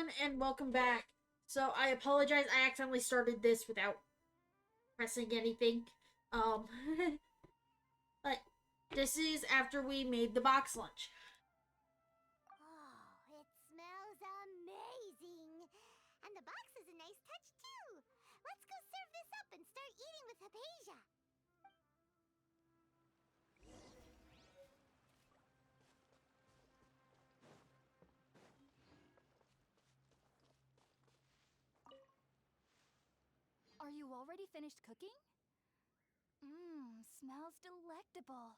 everyone, and welcome back. So I apologize, I accidentally started this without pressing anything. Um, but this is after we made the box lunch. Oh, it smells amazing! And the box is a nice touch, too! Let's go serve this up and start eating with Hypatia! Are you already finished cooking? Mmm, smells delectable.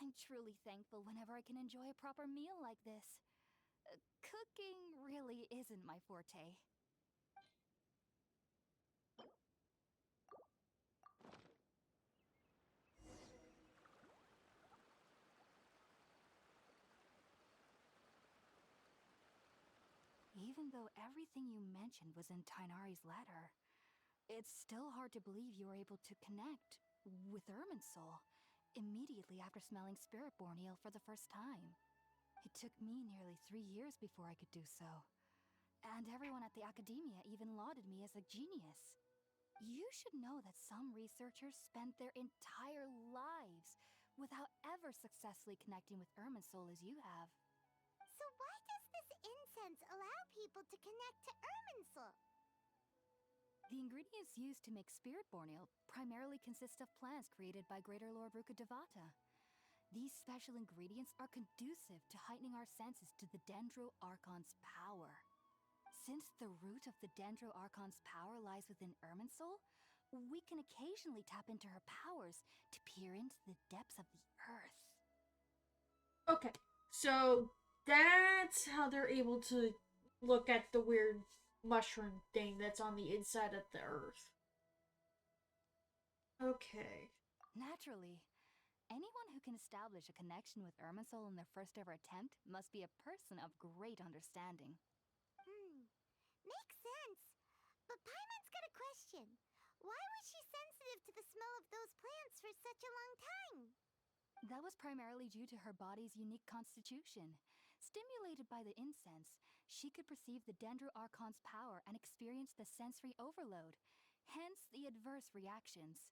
I'm truly thankful whenever I can enjoy a proper meal like this. Cooking really isn't my forte. Even though everything you mentioned was in Tainari's letter, it's still hard to believe you were able to connect with Irminsul immediately after smelling Spiritborn eel for the first time. It took me nearly 3 years before I could do so. And everyone at the academia even lauded me as a genius. You should know that some researchers spent their entire lives without ever successfully connecting with Irminsul as you have. So why does this incense allow people to connect to Irminsul? The ingredients used to make Spiritborn ale primarily consist of plants created by Greater Lord Rukkhadevata. These special ingredients are conducive to heightening our senses to the Dendro Archon's power. Since the root of the Dendro Archon's power lies within Irminsul, we can occasionally tap into her powers to peer into the depths of the earth. Okay, so that's how they're able to look at the weird mushroom thing that's on the inside of the earth. Okay. Naturally, anyone who can establish a connection with Irminsul in their first ever attempt must be a person of great understanding. Makes sense. But Paimon's got a question. Why was she sensitive to the smell of those plants for such a long time? That was primarily due to her body's unique constitution. Stimulated by the incense, she could perceive the Dendro Archon's power and experience the sensory overload, hence the adverse reactions.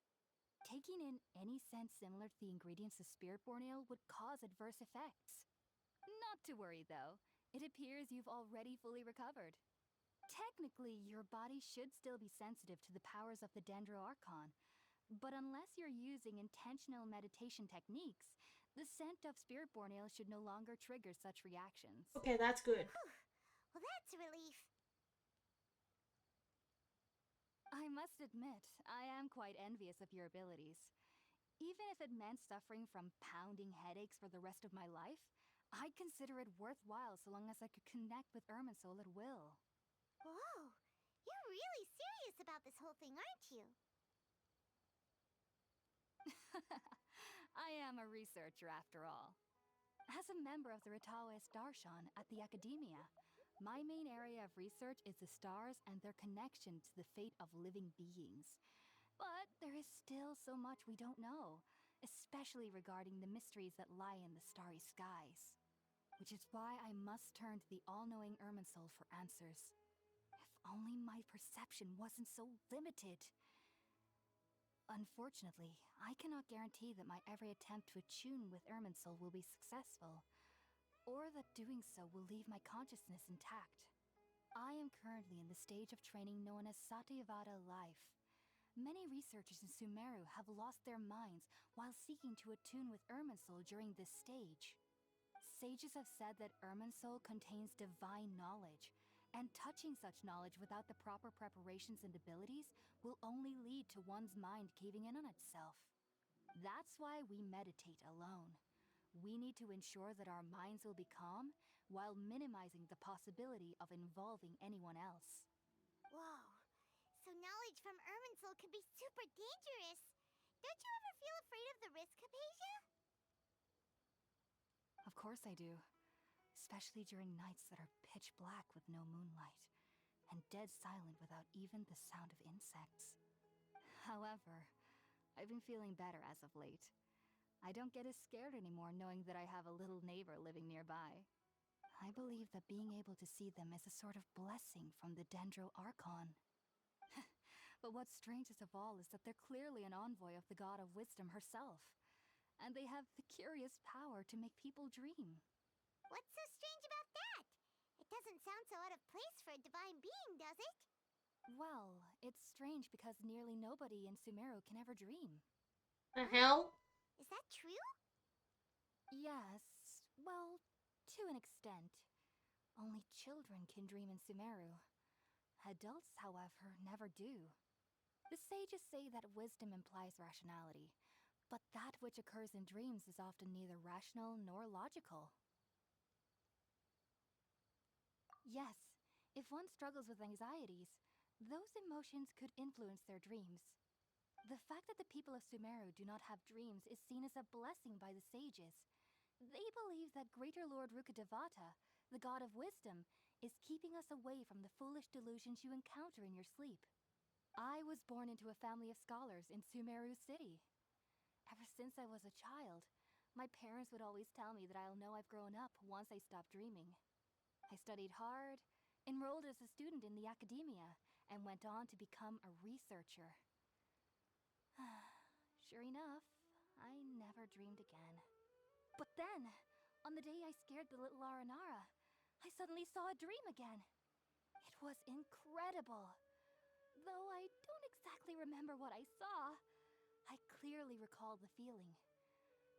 Taking in any scent similar to the ingredients of Spiritborn ale would cause adverse effects. Not to worry though, it appears you've already fully recovered. Technically, your body should still be sensitive to the powers of the Dendro Archon, but unless you're using intentional meditation techniques, the scent of Spiritborn ale should no longer trigger such reactions. Okay, that's good. Well, that's a relief. I must admit, I am quite envious of your abilities. Even if it meant suffering from pounding headaches for the rest of my life, I'd consider it worthwhile so long as I could connect with Irminsul at will. Whoa, you're really serious about this whole thing, aren't you? I am a researcher after all. As a member of the Ritawes Darshan at the Academia, my main area of research is the stars and their connection to the fate of living beings. But there is still so much we don't know, especially regarding the mysteries that lie in the starry skies. Which is why I must turn to the all-knowing Irminsul for answers. If only my perception wasn't so limited. Unfortunately, I cannot guarantee that my every attempt to attune with Irminsul will be successful, or that doing so will leave my consciousness intact. I am currently in the stage of training known as Satyavada life. Many researchers in Sumeru have lost their minds while seeking to attune with Irminsul during this stage. Sages have said that Irminsul contains divine knowledge, and touching such knowledge without the proper preparations and abilities will only lead to one's mind caving in on itself. That's why we meditate alone. We need to ensure that our minds will be calm while minimizing the possibility of involving anyone else. Whoa, so knowledge from Irminsul can be super dangerous. Don't you ever feel afraid of the risk, Hypatia? Of course I do. Especially during nights that are pitch black with no moonlight, and dead silent without even the sound of insects. However, I've been feeling better as of late. I don't get as scared anymore knowing that I have a little neighbor living nearby. I believe that being able to see them is a sort of blessing from the Dendro Archon. But what's strangest of all is that they're clearly an envoy of the God of Wisdom herself. And they have the curious power to make people dream. What's so strange about that? It doesn't sound so out of place for a divine being, does it? Well, it's strange because nearly nobody in Sumeru can ever dream. The hell? Is that true? Yes, well, to an extent. Only children can dream in Sumeru. Adults, however, never do. The sages say that wisdom implies rationality, but that which occurs in dreams is often neither rational nor logical. Yes, if one struggles with anxieties, those emotions could influence their dreams. The fact that the people of Sumeru do not have dreams is seen as a blessing by the sages. They believe that Greater Lord Rukkhadevata, the god of wisdom, is keeping us away from the foolish delusions you encounter in your sleep. I was born into a family of scholars in Sumeru City. Ever since I was a child, my parents would always tell me that I'll know I've grown up once I stop dreaming. I studied hard, enrolled as a student in the academia, and went on to become a researcher. Sure enough, I never dreamed again. But then, on the day I scared the little Aranara, I suddenly saw a dream again. It was incredible. Though I don't exactly remember what I saw, I clearly recall the feeling.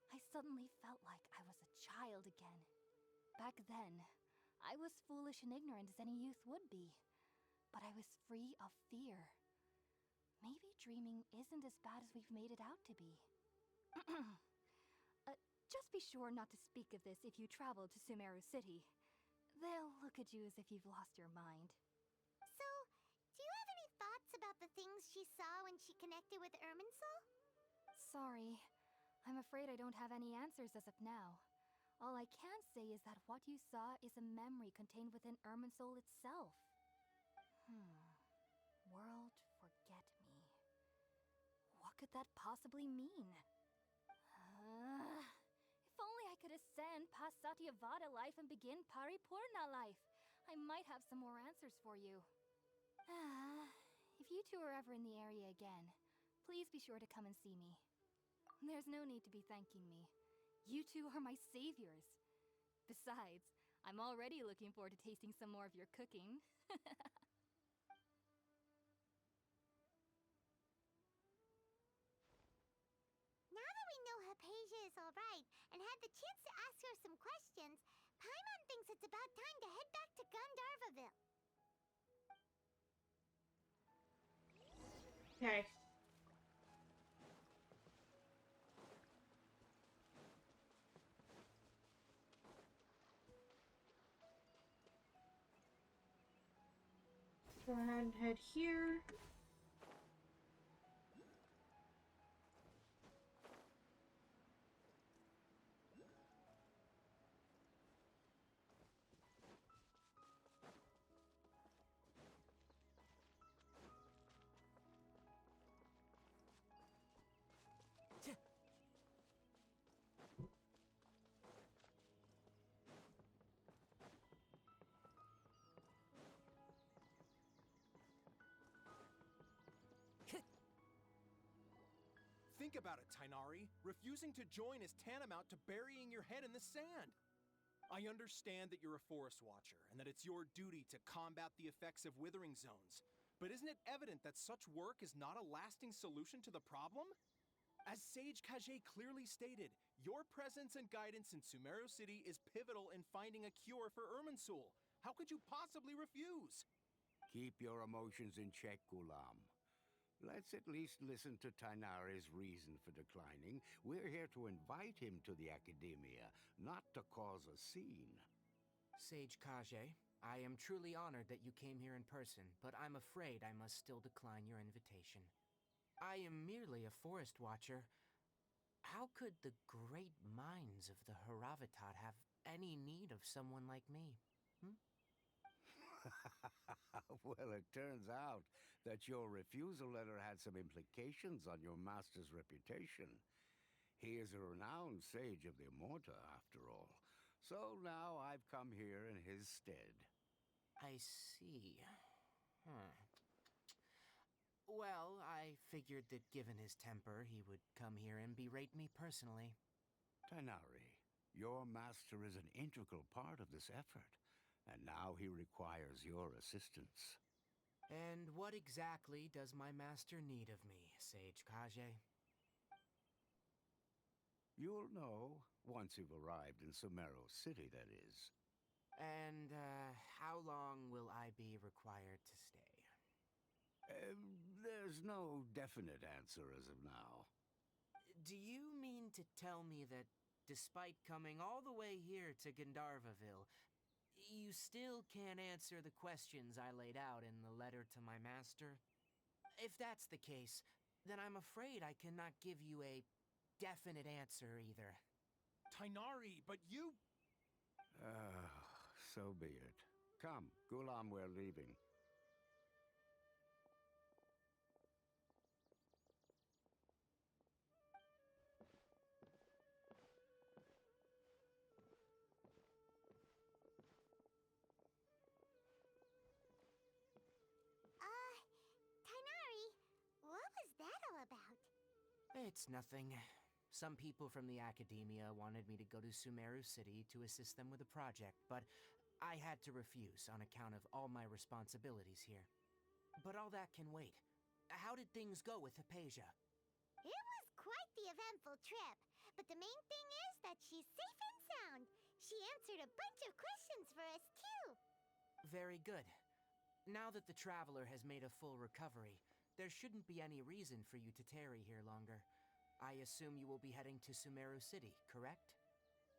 I suddenly felt like I was a child again. Back then, I was foolish and ignorant as any youth would be, but I was free of fear. Maybe dreaming isn't as bad as we've made it out to be. Just be sure not to speak of this if you travel to Sumeru City. They'll look at you as if you've lost your mind. So, do you have any thoughts about the things she saw when she connected with Irminsul? Sorry, I'm afraid I don't have any answers as of now. All I can say is that what you saw is a memory contained within Irminsul itself. World forget me. What could that possibly mean? If only I could ascend past Satyavada life and begin Paripurna life, I might have some more answers for you. If you two are ever in the area again, please be sure to come and see me. There's no need to be thanking me. You two are my saviors. Besides, I'm already looking forward to tasting some more of your cooking. Now that we know Hypatia is alright and had the chance to ask her some questions, Paimon thinks it's about time to head back to Gandharvaville. Okay. Go ahead and head here. Think about it, Tainari. Refusing to join is tantamount to burying your head in the sand. I understand that you're a forest watcher and that it's your duty to combat the effects of withering zones. But isn't it evident that such work is not a lasting solution to the problem? As Sage Kage clearly stated, your presence and guidance in Sumeru City is pivotal in finding a cure for Irminsul. How could you possibly refuse? Keep your emotions in check, Gulam. Let's at least listen to Tainari's reason for declining. We're here to invite him to the Academia, not to cause a scene. Sage Kage, I am truly honored that you came here in person, but I'm afraid I must still decline your invitation. I am merely a forest watcher. How could the great minds of the Haravatat have any need of someone like me? Well, it turns out that your refusal letter had some implications on your master's reputation. He is a renowned sage of the Immorta, after all, So now I've come here in his stead. I see. Huh. Well, I figured that given his temper, he would come here and berate me personally. Tighnari, your master is an integral part of this effort, and now he requires your assistance. And what exactly does my master need of me, Sage Kage? You'll know once you've arrived in Sumeru City, that is. And, how long will I be required to stay? There's no definite answer as of now. Do you mean to tell me that, despite coming all the way here to Gandharvaville, you still can't answer the questions I laid out in the letter to my master? If that's the case, then I'm afraid I cannot give you a definite answer either. Tighnari, but you... So be it. Come, Gulam, we're leaving. Tighnari, what was that all about? It's nothing. Some people from the academia wanted me to go to Sumeru City to assist them with a project, but I had to refuse on account of all my responsibilities here. But all that can wait. How did things go with Hypatia? It was quite the eventful trip, but the main thing is that she's safe and sound. She answered a bunch of questions for us, too. Very good. Now that the traveler has made a full recovery, there shouldn't be any reason for you to tarry here longer. I assume you will be heading to Sumeru City, correct?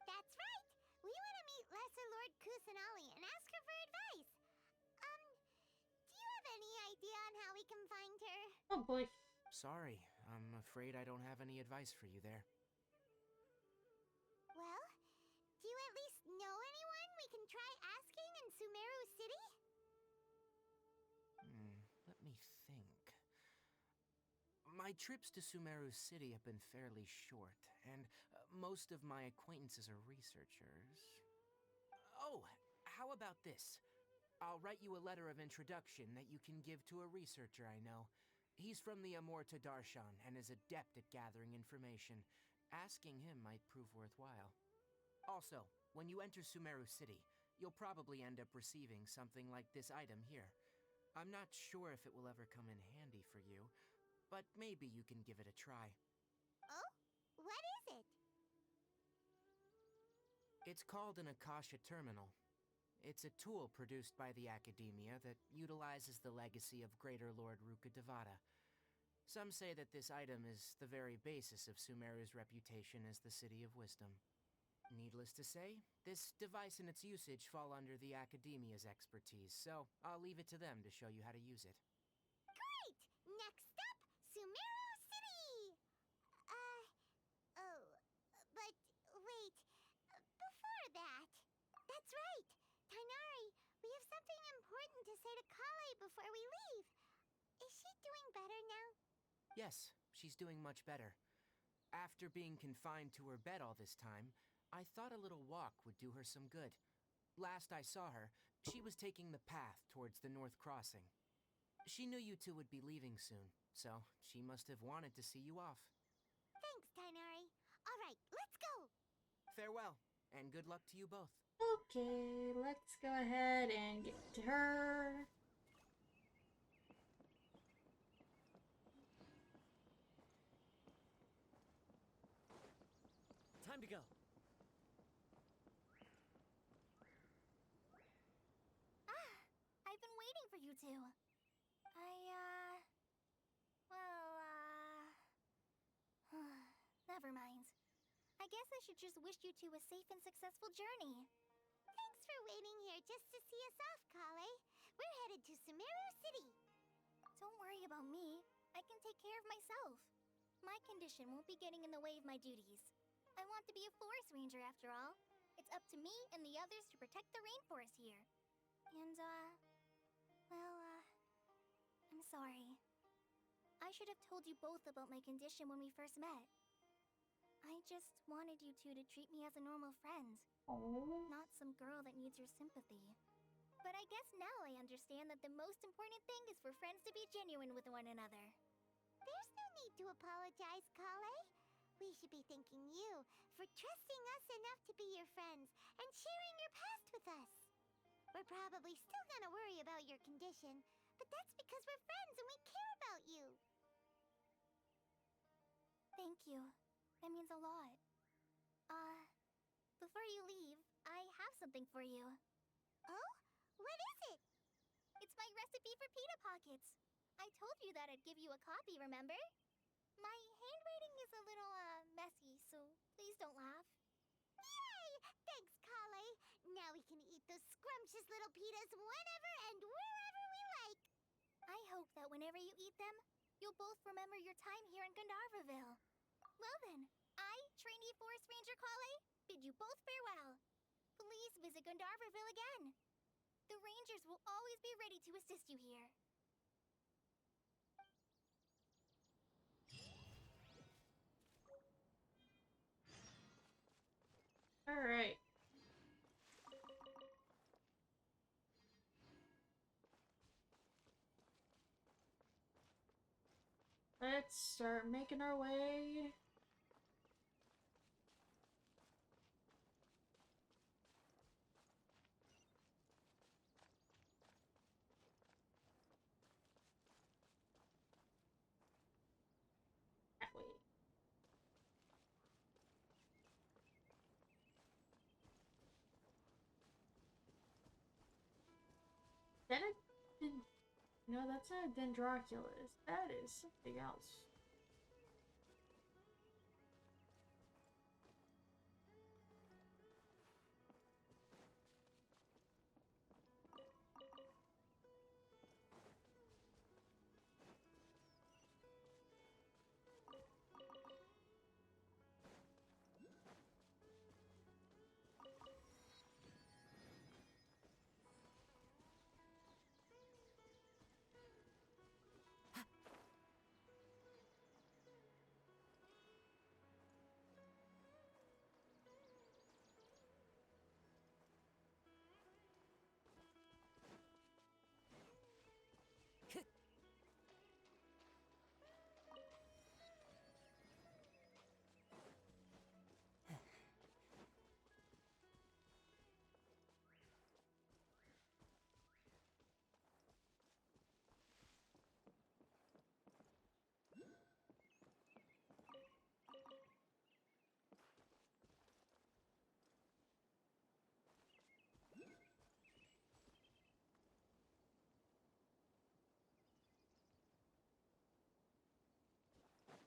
That's right. We want to meet Lesser Lord Kusanali and ask her for advice. Do you have any idea on how we can find her? Oh boy. Sorry, I'm afraid I don't have any advice for you there. Well, do you at least know anyone we can try asking in Sumeru City? Let me think. My trips to Sumeru City have been fairly short, and most of my acquaintances are researchers. Oh, how about this? I'll write you a letter of introduction that you can give to a researcher I know. He's from the Amorta Darshan and is adept at gathering information. Asking him might prove worthwhile. Also, when you enter Sumeru City, you'll probably end up receiving something like this item here. I'm not sure if it will ever come in handy for you, but maybe you can give it a try. Oh? What is it? It's called an Akasha Terminal. It's a tool produced by the Academia that utilizes the legacy of Greater Lord Rukkhadevata. Some say that this item is the very basis of Sumeru's reputation as the City of Wisdom. Needless to say, this device and its usage fall under the Academia's expertise, so I'll leave it to them to show you how to use it. Great! Next up, Sumeru City! But wait, before that... That's right! Tighnari, we have something important to say to Kale before we leave. Is she doing better now? Yes, she's doing much better. After being confined to her bed all this time, I thought a little walk would do her some good. Last I saw her, she was taking the path towards the North Crossing. She knew you two would be leaving soon, so she must have wanted to see you off. Thanks, Tighnari. All right, let's go! Farewell, and good luck to you both. Okay, let's go ahead and get to her. Time to go. I've been waiting for you two. Never mind. I guess I should just wish you two a safe and successful journey. Thanks for waiting here just to see us off, Kale. We're headed to Sumeru City. Don't worry about me. I can take care of myself. My condition won't be getting in the way of my duties. I want to be a forest ranger after all. It's up to me and the others to protect the rainforest here. And, I'm sorry. I should have told you both about my condition when we first met. I just wanted you two to treat me as a normal friend, Oh. Not some girl that needs your sympathy. But I guess now I understand that the most important thing is for friends to be genuine with one another. There's no need to apologize, Kale. We should be thanking you for trusting us enough to be your friends and sharing your past with us. We're probably still gonna worry about your condition, but that's because we're friends and we care about you. Thank you. That means a lot. Before you leave, I have something for you. Oh? What is it? It's my recipe for pita pockets. I told you that I'd give you a copy, remember? My handwriting is a little, messy, so please don't laugh. Yay! Thanks, Kale. Now we can eat those scrumptious little pitas whenever and wherever we like. I hope that whenever you eat them, you'll both remember your time here in Gandharvaville. Well then, I, Trainee Forest Ranger Kale, bid you both farewell. Please visit Gandharvaville again. The Rangers will always be ready to assist you here. Alright. Let's start making our way. That way. That a no, that's not a Dendroculus. That is something else.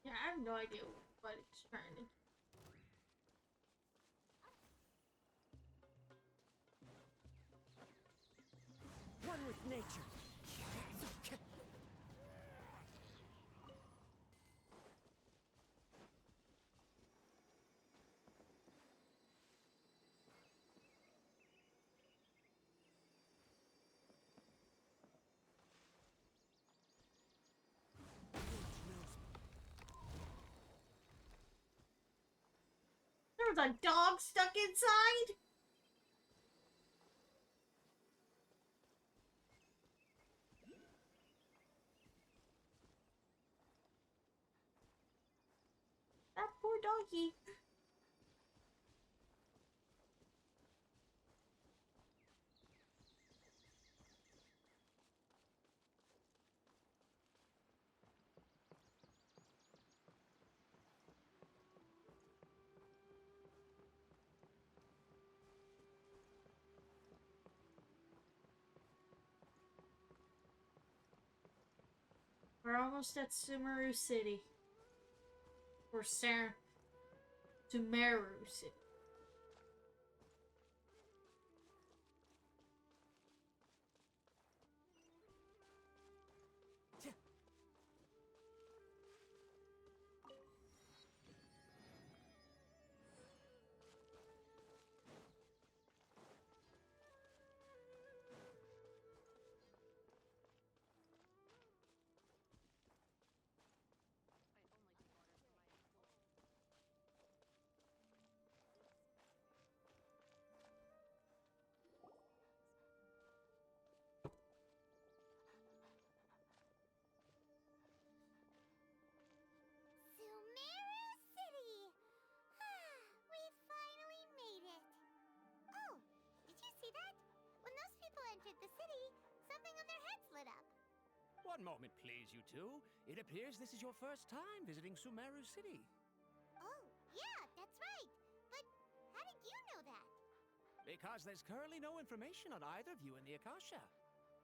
Yeah, I have no idea what it's trying to. One with nature. There was a dog stuck inside? That poor doggy. We're almost at Sumeru City. Or Sumeru City. One moment, please, you two. It appears this is your first time visiting Sumeru City. Oh, yeah, that's right. But how did you know that? Because there's currently no information on either of you in the Akasha.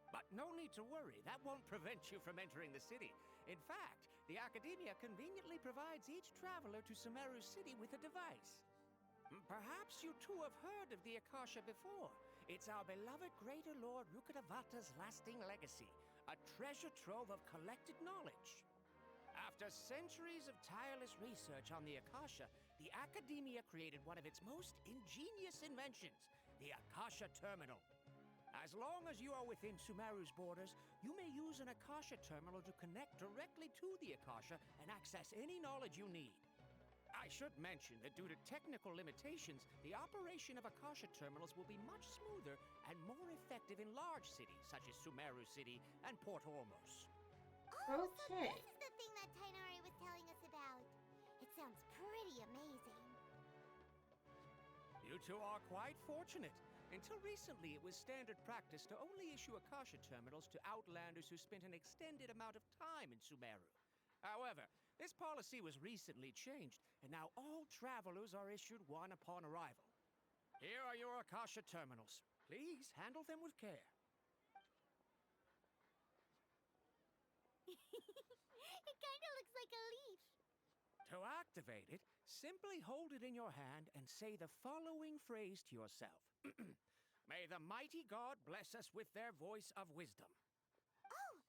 But no need to worry, that won't prevent you from entering the city. In fact, the Academia conveniently provides each traveler to Sumeru City with a device. Perhaps you two have heard of the Akasha before. It's our beloved Greater Lord Rukkhadevata's lasting legacy, a treasure trove of collected knowledge. After centuries of tireless research on the Akasha, the Academia created one of its most ingenious inventions, the Akasha Terminal. As long as you are within Sumeru's borders, you may use an Akasha Terminal to connect directly to the Akasha and access any knowledge you need. I should mention that due to technical limitations, the operation of Akasha Terminals will be much smoother and more effective in large cities such as Sumeru City and Port Ormos. Oh, Okay. so this is the thing that Tainari was telling us about. It sounds pretty amazing. You two are quite fortunate. Until recently, it was standard practice to only issue Akasha Terminals to outlanders who spent an extended amount of time in Sumeru. However, this policy was recently changed, and now all travelers are issued one upon arrival. Here are your Akasha Terminals. Please handle them with care. It kinda looks like a leaf. To activate it, simply hold it in your hand and say the following phrase to yourself. May the mighty God bless us with their voice of wisdom. Oh,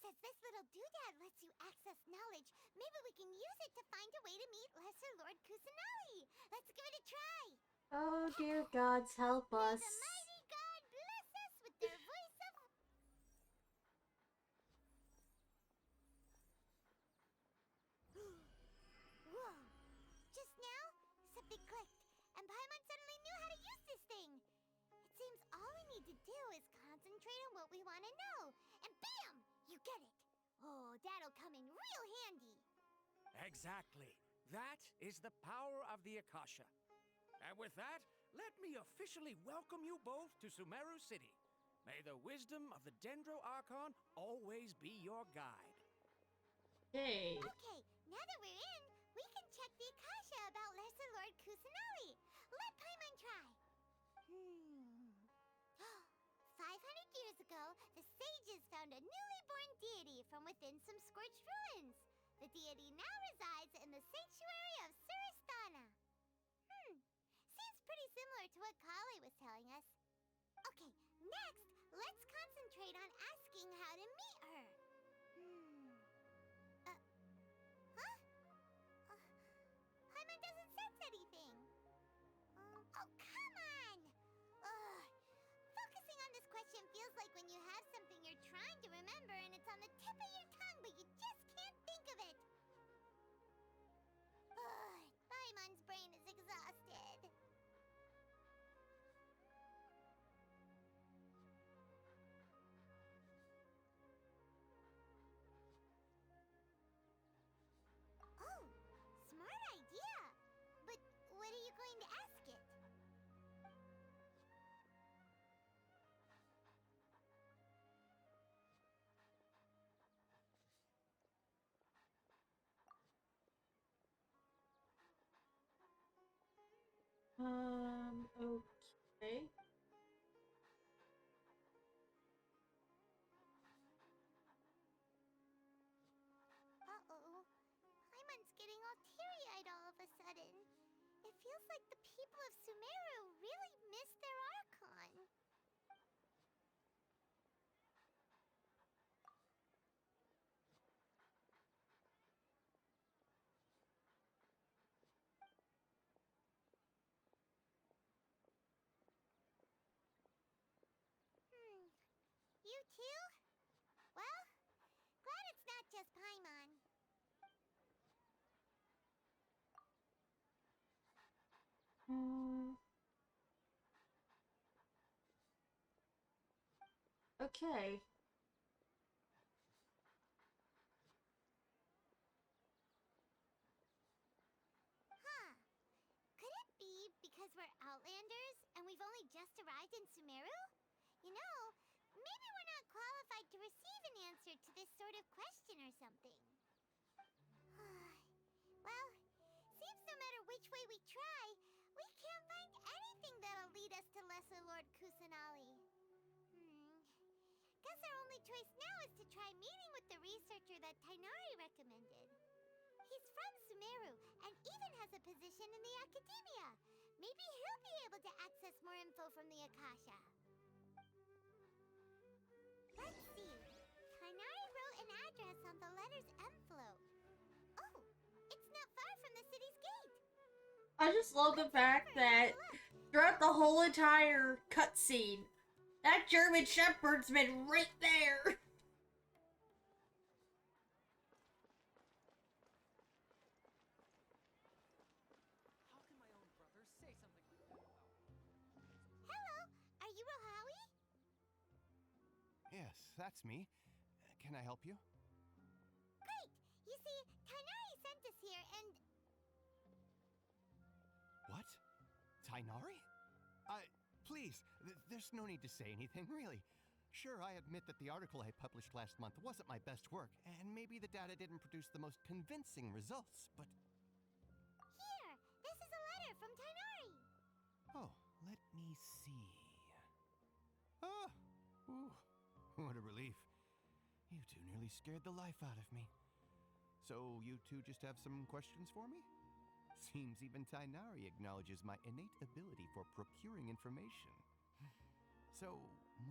says this little doodad lets you access knowledge. Maybe we can use it to find a way to meet Lesser Lord Kusanali. Let's give it a try. Oh dear gods, help May us. the mighty God bless us with their voice of... Whoa. Just now, something clicked, and Paimon suddenly knew how to use this thing. It seems all we need to do is concentrate on what we want to know, and bam! You get it. Oh, that'll come in real handy. Exactly. That is the power of the Akasha. And with that, let me officially welcome you both to Sumeru City. May the wisdom of the Dendro Archon always be your guide. Okay. Okay, now that we're in, we can check the Akasha about Lesser Lord Kusanali. Let Paimon try. 500 years ago, the sages found a newly born deity from within some scorched ruins. The deity now resides in the sanctuary of Suristana. Seems pretty similar to what Kali was telling us. Okay, next, let's concentrate on asking how to meet her. Paimon doesn't sense anything. Oh, come on! Ugh. Focusing on this question feels like when you have something you're trying to remember and it's on the tip of your tongue, but you just can't think of it. Ugh, Paimon's brain is exhausted. Oh, smart idea! But what are you going to ask it? Okay. Uh-oh. Paimon's getting all teary-eyed all of a sudden. It feels like the people of Sumeru really miss their Archon. You too? Well, glad it's not just Paimon. Okay. Huh. Could it be because we're Outlanders and we've only just arrived in Sumeru? You know, maybe we're not qualified to receive an answer to this sort of question or something. Well, seems no matter which way we try, we can't find anything that'll lead us to Lesser Lord Kusanali. Guess our only choice now is to try meeting with the researcher that Tainari recommended. He's from Sumeru and even has a position in the academia. Maybe he'll be able to access more info from the Akasha. Let's see. Tainari wrote an address on the letter's envelope. Oh, it's not far from the city's gate. I just love the fact that throughout the whole entire cutscene, that German Shepherd's been right there. How can my own brother say something like that about me? Hello, are you Rohawi? Yes, that's me. Can I help you? Great! You see, Tainari sent us here and... What? Tainari? Please, there's no need to say anything, really. Sure, I admit that the article I published last month wasn't my best work, and maybe the data didn't produce the most convincing results, but... Here! This is a letter from Tainari! Oh, let me see. Ah! Ooh, what a relief. You two nearly scared the life out of me. So, you two just have some questions for me? Seems even Tainari acknowledges my innate ability for procuring information. So,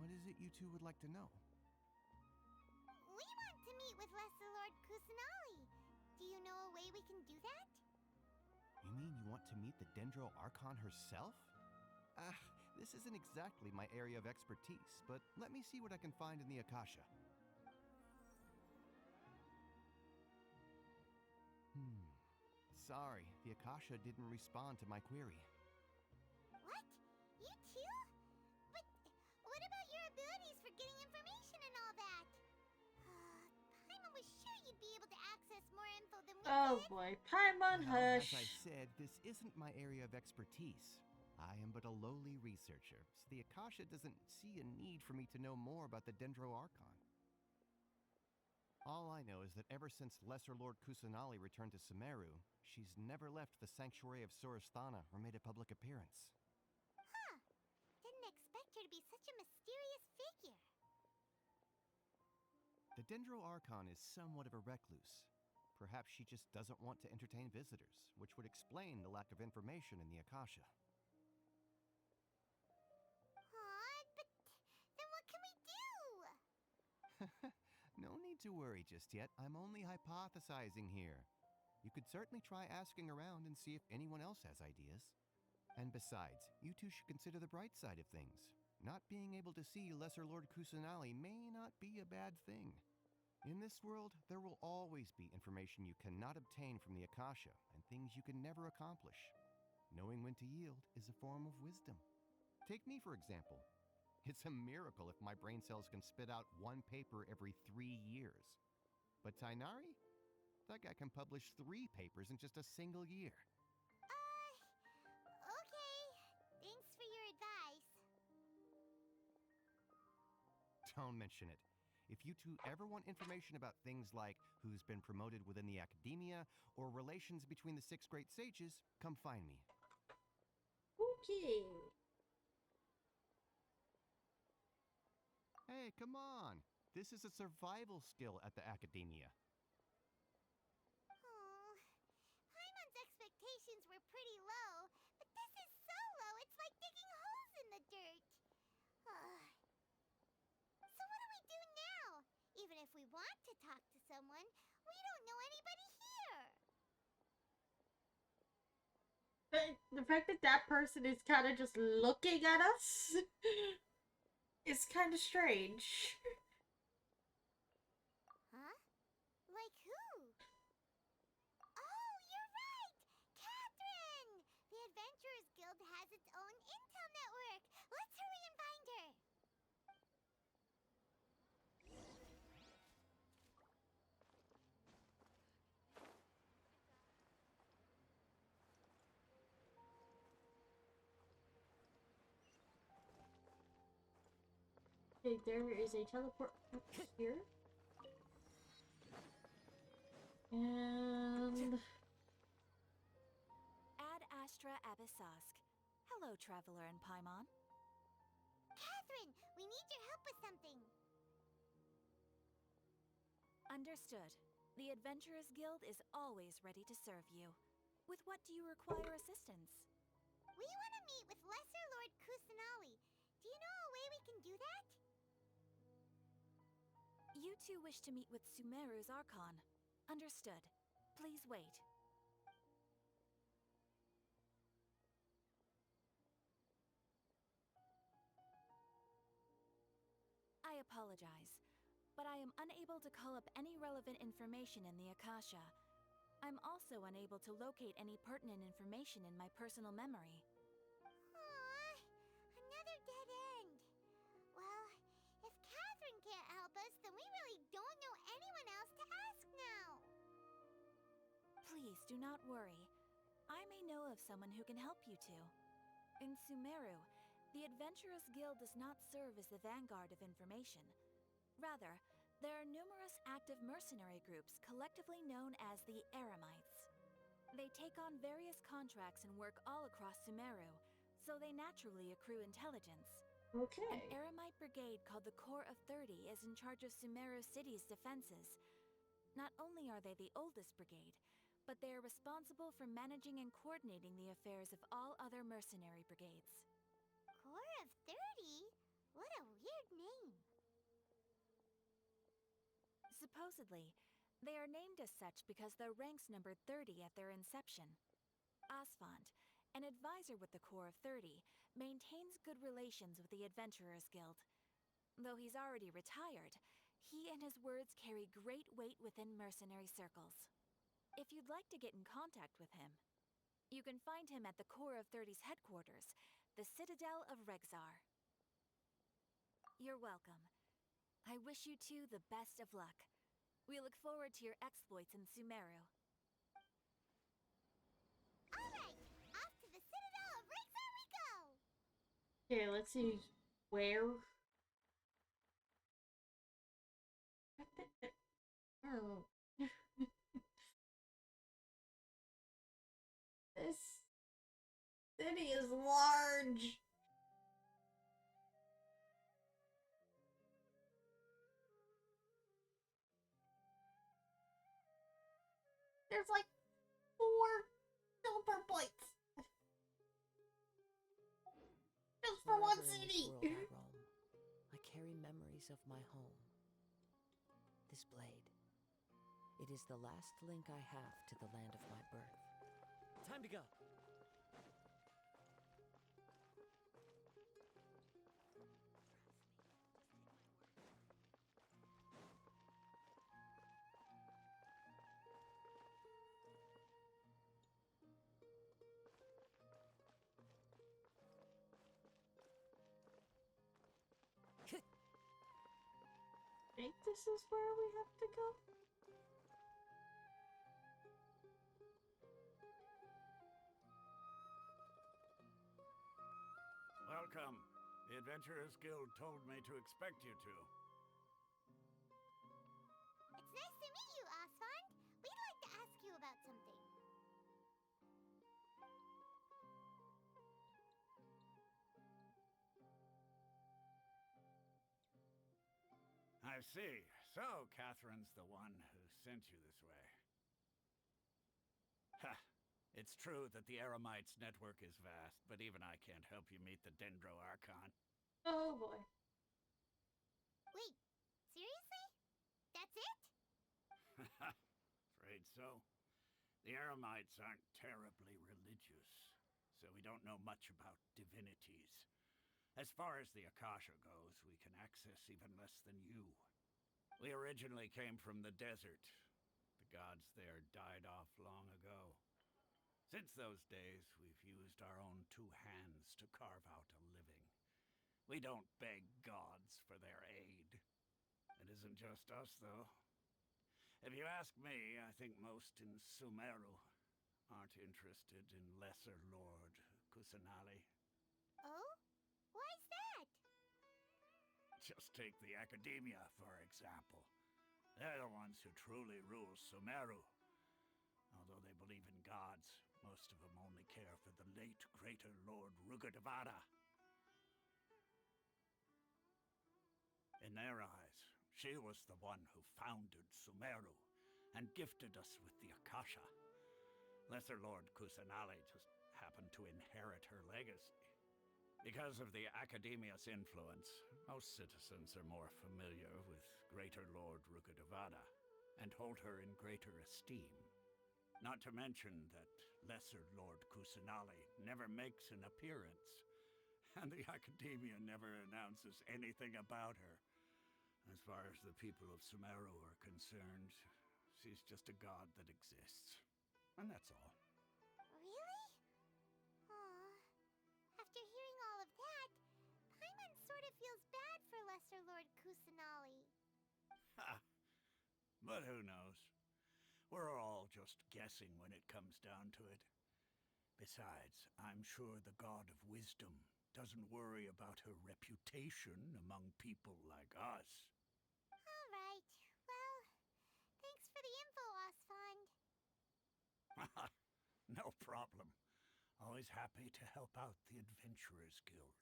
what is it you two would like to know? We want to meet with Lesser Lord Kusanali. Do you know a way we can do that? You mean you want to meet the Dendro Archon herself? This isn't exactly my area of expertise, but let me see what I can find in the Akasha. Sorry, the Akasha didn't respond to my query. What? You too? But what about your abilities for getting information and all that? Paimon was sure you'd be able to access more info than we Oh did. boy, Paimon, Well, hush. as I said, this isn't my area of expertise. I am but a lowly researcher, so the Akasha doesn't see a need for me to know more about the Dendro Archon. All I know is that ever since Lesser Lord Kusanali returned to Sumeru, she's never left the Sanctuary of Sorasthana or made a public appearance. Huh. Didn't expect her to be such a mysterious figure. The Dendro Archon is somewhat of a recluse. Perhaps she just doesn't want to entertain visitors, which would explain the lack of information in the Akasha. Aw, but then what can we do? No need to worry just yet. I'm only hypothesizing here. You could certainly try asking around and see if anyone else has ideas. And besides, you two should consider the bright side of things. Not being able to see Lesser Lord Kusanali may not be a bad thing. In this world, there will always be information you cannot obtain from the Akasha and things you can never accomplish. Knowing when to yield is a form of wisdom. Take me, for example. It's a miracle if my brain cells can spit out one paper every 3 years. But Tainari? That guy can publish 3 papers in just a single year. Okay. Thanks for your advice. Don't mention it. If you two ever want information about things like who's been promoted within the academia or relations between the 6 great sages, come find me. Okay. Hey, come on. This is a survival skill at the academia. Oh, Paimon's expectations were pretty low, but this is so low it's like digging holes in the dirt. So what do we do now? Even if we want to talk to someone, we don't know anybody here. The fact that that person is kind of just looking at us is kind of strange. Huh? Like who? Oh, you're right! Catherine! The Adventurers Guild has its own intel network. Let's hurry and find her. Okay, there is a teleport here. And Ad Astra Abyssask. Hello, Traveler and Paimon. Catherine, we need your help with something. Understood. The Adventurers Guild is always ready to serve you. With what do you require assistance? We want to meet with Lesser Lord Kusanali. Do you know a way we can do that? You two wish to meet with Sumeru's Archon. Understood. Please wait. I apologize, but I am unable to call up any relevant information in the Akasha. I'm also unable to locate any pertinent information in my personal memory. Aww, another dead end. Well, if Catherine can't help us, then we really don't know anyone else to ask now. Please do not worry. I may know of someone who can help you two. In Sumeru, the Adventurers Guild does not serve as the vanguard of information. Rather, there are numerous active mercenary groups collectively known as the Eremites. They take on various contracts and work all across Sumeru, so they naturally accrue intelligence. okay. An Eremite brigade called the Corps of 30 is in charge of Sumeru City's defenses. Not only are they the oldest brigade, but they are responsible for managing and coordinating the affairs of all other mercenary brigades. Corps of 30? What a weird name. Supposedly, they are named as such because their ranks numbered 30 at their inception. Asfand, an advisor with the Corps of 30, maintains good relations with the Adventurers Guild. Though he's already retired, he and his words carry great weight within mercenary circles. If you'd like to get in contact with him, you can find him at the Corps of 30's headquarters, the Citadel of Rexar. You're welcome. I wish you two the best of luck. We look forward to your exploits in Sumeru. Alright, off to the Citadel of Rexar we go! Okay, let's see where. Oh. This city is large. There's like 4 silver points. Just for one Wherever in this city. world I roam, I carry memories of my home. This blade. It is the last link I have to the land of my birth. Time to go. I think this is where we have to go. Welcome. The Adventurers Guild told me to expect you two. It's nice to meet you, Asfand. We'd like to ask you about something. I see. So, Catherine's the one who sent you this way. Ha! It's true that the Eremites' network is vast, but even I can't help you meet the Dendro Archon. Oh boy. Wait, seriously? That's it? Afraid so. The Eremites aren't terribly religious, so we don't know much about divinities. As far as the Akasha goes, we can access even less than you. We originally came from the desert. The gods there died off long ago. Since those days, we've used our own 2 hands to carve out a living. We don't beg gods for their aid. It isn't just us, though. If you ask me, I think most in Sumeru aren't interested in Lesser Lord Kusanali. Oh? Why's that? Just take the Academia, for example. They're the ones who truly rule Sumeru, Although they believe in gods, most of them only care for the late Greater Lord Rugadavada. In their eyes, she was the one who founded Sumeru and gifted us with the Akasha. Lesser Lord Kusanali just happened to inherit her legacy. Because of the Academia's influence, most citizens are more familiar with Greater Lord Rugadavada and hold her in greater esteem. Not to mention that Lesser Lord Kusanali never makes an appearance, and the Academia never announces anything about her. As far as the people of Sumeru are concerned, she's just a god that exists. And that's all. Really? Aw. After hearing all of that, Paimon sort of feels bad for Lesser Lord Kusanali. Ha! But who knows? We're all just guessing when it comes down to it. Besides, I'm sure the God of Wisdom doesn't worry about her reputation among people like us. Alright, well, thanks for the info, Osfond. No problem. Always happy to help out the Adventurers Guild.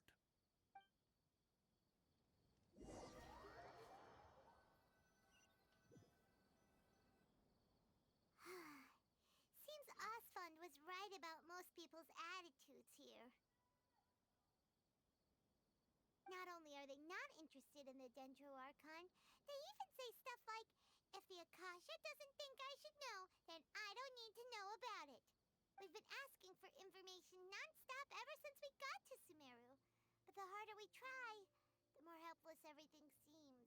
Seems Osfond was right about most people's attitudes here. Not only are they not interested in the Dendro Archon, they even say stuff like, if the Akasha doesn't think I should know, then I don't need to know about it. We've been asking for information non-stop ever since we got to Sumeru. But the harder we try, the more helpless everything seems.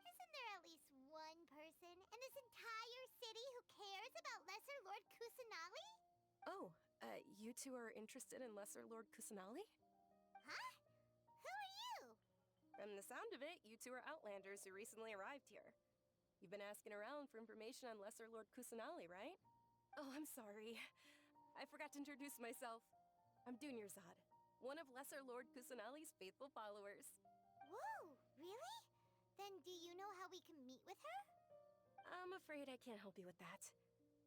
Isn't there at least one person in this entire city who cares about Lesser Lord Kusanali? Oh, you two are interested in Lesser Lord Kusanali? Huh? Who are you? From the sound of it, you two are Outlanders who recently arrived here. You've been asking around for information on Lesser Lord Kusanali, right? Oh, I'm sorry. I forgot to introduce myself. I'm Dunyarzad, one of Lesser Lord Kusanali's faithful followers. Whoa, really? Then do you know how we can meet with her? I'm afraid I can't help you with that.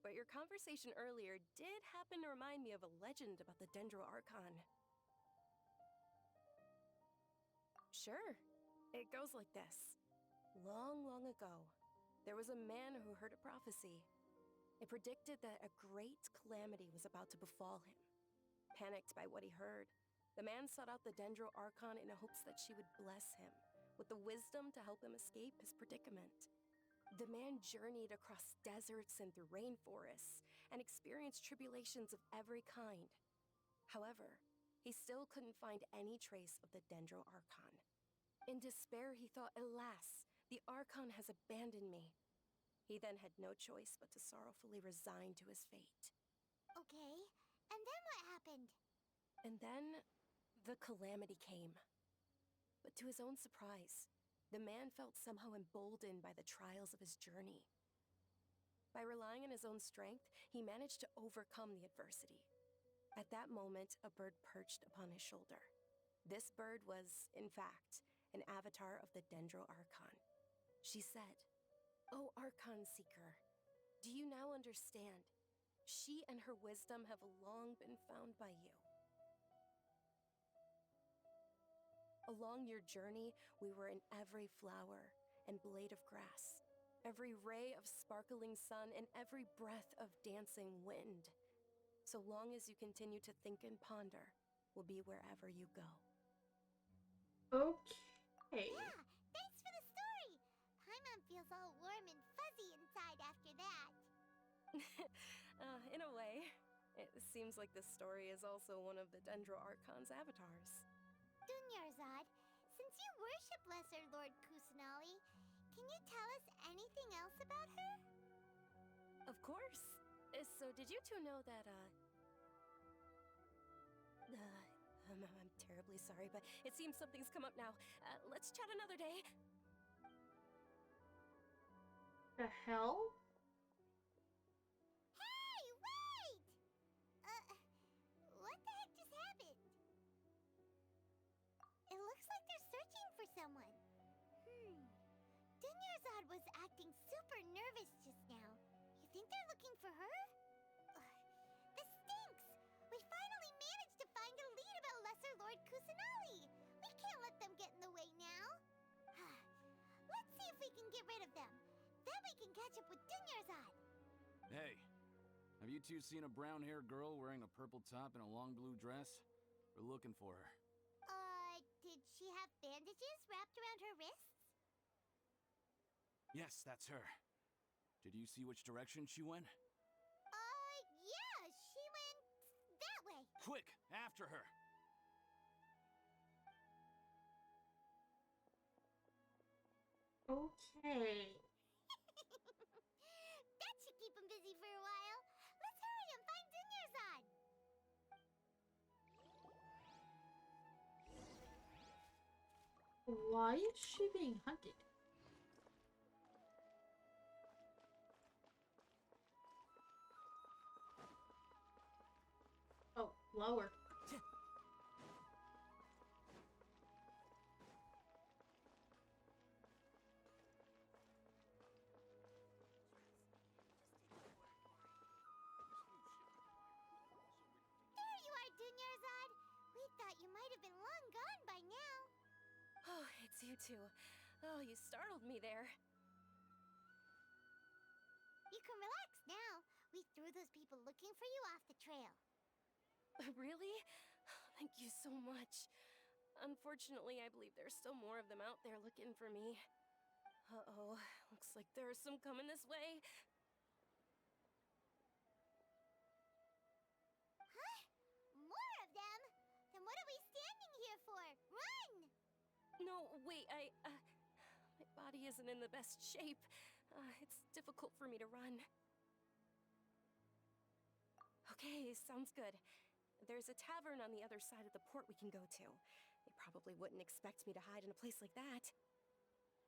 But your conversation earlier did happen to remind me of a legend about the Dendro Archon. Sure. It goes like this. Long, long ago, there was a man who heard a prophecy. It predicted that a great calamity was about to befall him. Panicked by what he heard, the man sought out the Dendro Archon in hopes that she would bless him with the wisdom to help him escape his predicament. The man journeyed across deserts and through rainforests and experienced tribulations of every kind. However, he still couldn't find any trace of the Dendro Archon. In despair, he thought, alas, the Archon has abandoned me. He then had no choice but to sorrowfully resign to his fate. Okay, and then what happened? And then, the calamity came. But to his own surprise, the man felt somehow emboldened by the trials of his journey. By relying on his own strength, he managed to overcome the adversity. At that moment, a bird perched upon his shoulder. This bird was, in fact, an avatar of the Dendro Archon. She said, "O Archon Seeker, do you now understand? She and her wisdom have long been found by you. Along your journey, we were in every flower and blade of grass, every ray of sparkling sun, and every breath of dancing wind. So long as you continue to think and ponder, we'll be wherever you go." Okay. Yeah, thanks for the story. Paimon feels all warm and fuzzy inside after that. In a way, it seems like this story is also one of the Dendro Archon's avatars. Dunyarzad, since you worship Lesser Lord Kusanali, can you tell us anything else about her? Of course. So did you two know that, I'm terribly sorry, but it seems something's come up now. Let's chat another day. The hell? Hey, wait! What the heck just happened? It looks like they're searching for someone. Dunyarzad was acting super nervous just now. You think they're looking for her? Ugh, this stinks! We finally managed to find a lead about Lesser Lord Kusanali! We can't let them get in the way now! Let's see if we can get rid of them. Then we can catch up with Dunyarzad. Hey, have you two seen a brown-haired girl wearing a purple top and a long blue dress? We're looking for her. Did she have bandages wrapped around her wrists? Yes, that's her. Did you see which direction she went? Yeah, she went that way. Quick, after her! Okay. That should keep him busy for a while. Let's hurry and find Dunyarzad. Why is she being hunted? Oh, lower. There you are, Dunyarzad. We thought you might have been long gone by now. Oh, it's you two. Oh, you startled me there. You can relax now. We threw those people looking for you off the trail. Really? Thank you so much. Unfortunately, I believe there's still more of them out there looking for me. Uh-oh, looks like there are some coming this way. Huh? More of them? Then what are we standing here for? Run! No, wait, my body isn't in the best shape. It's difficult for me to run. Okay, sounds good. There's a tavern on the other side of the port we can go to. They probably wouldn't expect me to hide in a place like that.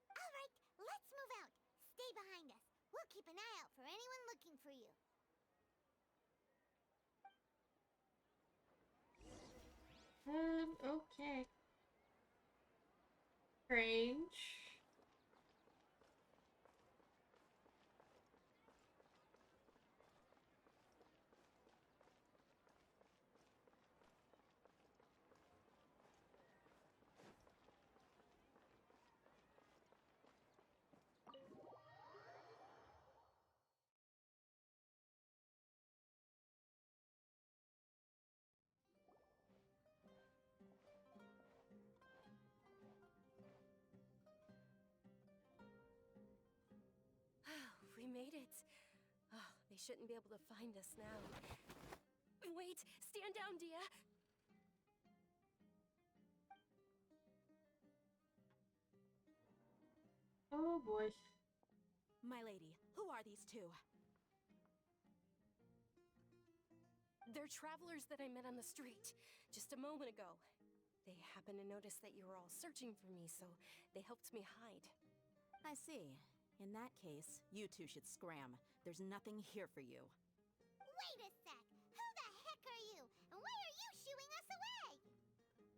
All right, let's move out. Stay behind us. We'll keep an eye out for anyone looking for you. Okay. Strange. We made it. Oh, they shouldn't be able to find us now. Wait, stand down, Dia. Oh boy. My lady, who are these two? They're travelers that I met on the street just a moment ago. They happened to notice that you were all searching for me, so they helped me hide. I see. In that case, you two should scram. There's nothing here for you. Wait a sec. Who the heck are you? And why are you shooing us away?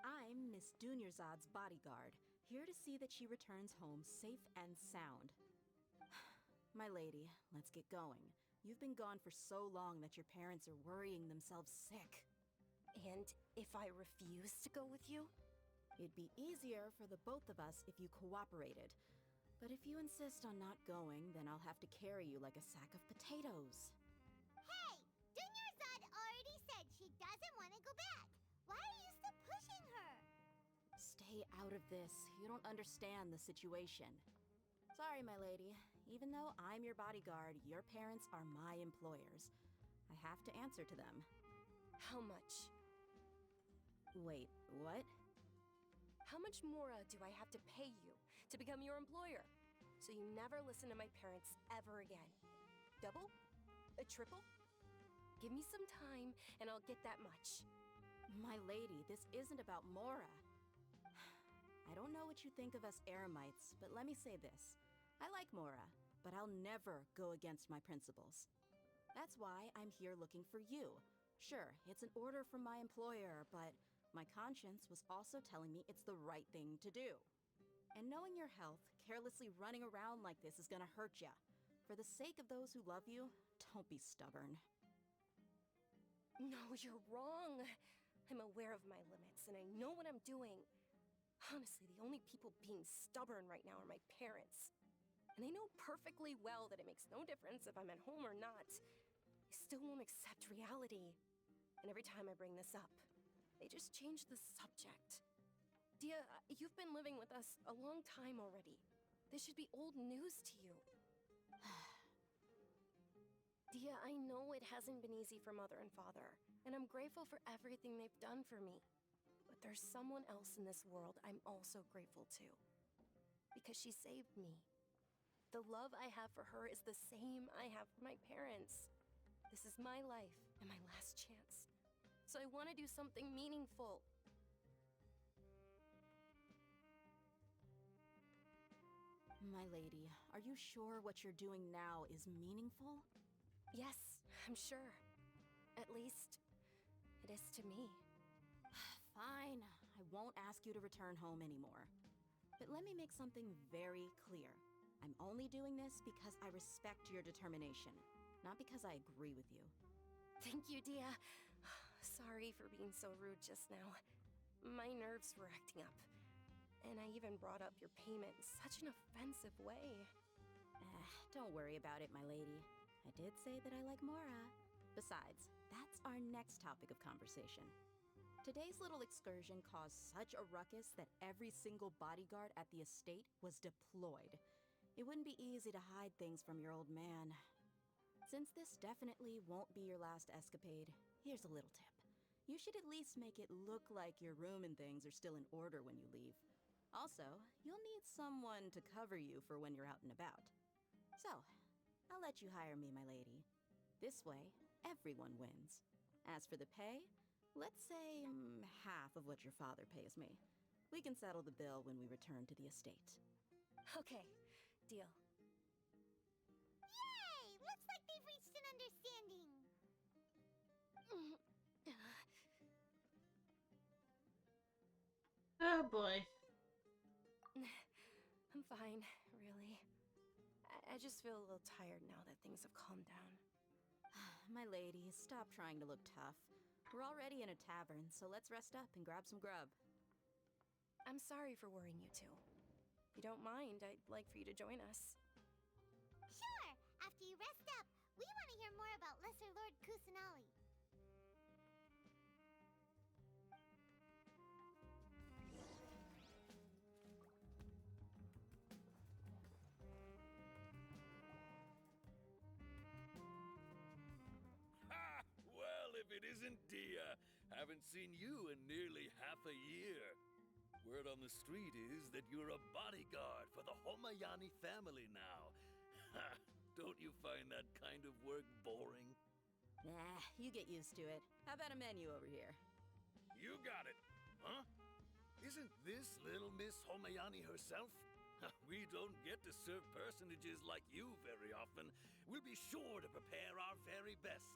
I'm Miss Dunyarzad's bodyguard, here to see that she returns home safe and sound. My lady, let's get going. You've been gone for so long that your parents are worrying themselves sick. And if I refuse to go with you? It'd be easier for the both of us if you cooperated. But if you insist on not going, then I'll have to carry you like a sack of potatoes. Hey! Dunyarzad already said she doesn't want to go back. Why are you still pushing her? Stay out of this. You don't understand the situation. Sorry, my lady. Even though I'm your bodyguard, your parents are my employers. I have to answer to them. How much? Wait, what? How much more do I have to pay you to become your employer? So you never listen to my parents ever again. Double? A triple? Give me some time and I'll get that much. My lady, this isn't about Mora. I don't know what you think of us Eremites, but let me say this. I like Mora, but I'll never go against my principles. That's why I'm here looking for you. Sure, it's an order from my employer, but my conscience was also telling me it's the right thing to do. And knowing your health, carelessly running around like this is gonna hurt ya. For the sake of those who love you, don't be stubborn. No, you're wrong. I'm aware of my limits, and I know what I'm doing. Honestly, the only people being stubborn right now are my parents. And they know perfectly well that it makes no difference if I'm at home or not. They still won't accept reality. And every time I bring this up, they just change the subject. Dia, you've been living with us a long time already. This should be old news to you. Dia, I know it hasn't been easy for Mother and Father, and I'm grateful for everything they've done for me. But there's someone else in this world I'm also grateful to. Because she saved me. The love I have for her is the same I have for my parents. This is my life and my last chance. So I want to do something meaningful. My lady, are you sure what you're doing now is meaningful? Yes, I'm sure. At least, it is to me. Fine, I won't ask you to return home anymore. But let me make something very clear. I'm only doing this because I respect your determination, not because I agree with you. Thank you, Dia. Sorry for being so rude just now. My nerves were acting up. And I even brought up your payment in such an offensive way. Don't worry about it, my lady. I did say that I like Mora. Besides, that's our next topic of conversation. Today's little excursion caused such a ruckus that every single bodyguard at the estate was deployed. It wouldn't be easy to hide things from your old man. Since this definitely won't be your last escapade, here's a little tip. You should at least make it look like your room and things are still in order when you leave. Also, you'll need someone to cover you for when you're out and about. So, I'll let you hire me, my lady. This way, everyone wins. As for the pay, let's say half of what your father pays me. We can settle the bill when we return to the estate. Okay, deal. Yay! Looks like they've reached an understanding. Oh boy. I'm fine, really. I just feel a little tired now that things have calmed down. My lady, stop trying to look tough. We're already in a tavern, so let's rest up and grab some grub. I'm sorry for worrying you two. If you don't mind, I'd like for you to join us. Sure! After you rest up, we want to hear more about Lesser Lord Kusanali. Ha! Well, if it isn't Dia. Haven't seen you in nearly half a year. Word on the street is that you're a bodyguard for the Homayani family now. Ha! Don't you find that kind of work boring? Nah, you get used to it. How about a menu over here? You got it. Huh? Isn't this little Miss Homayani herself? We don't get to serve personages like you very often. We'll be sure to prepare our very best.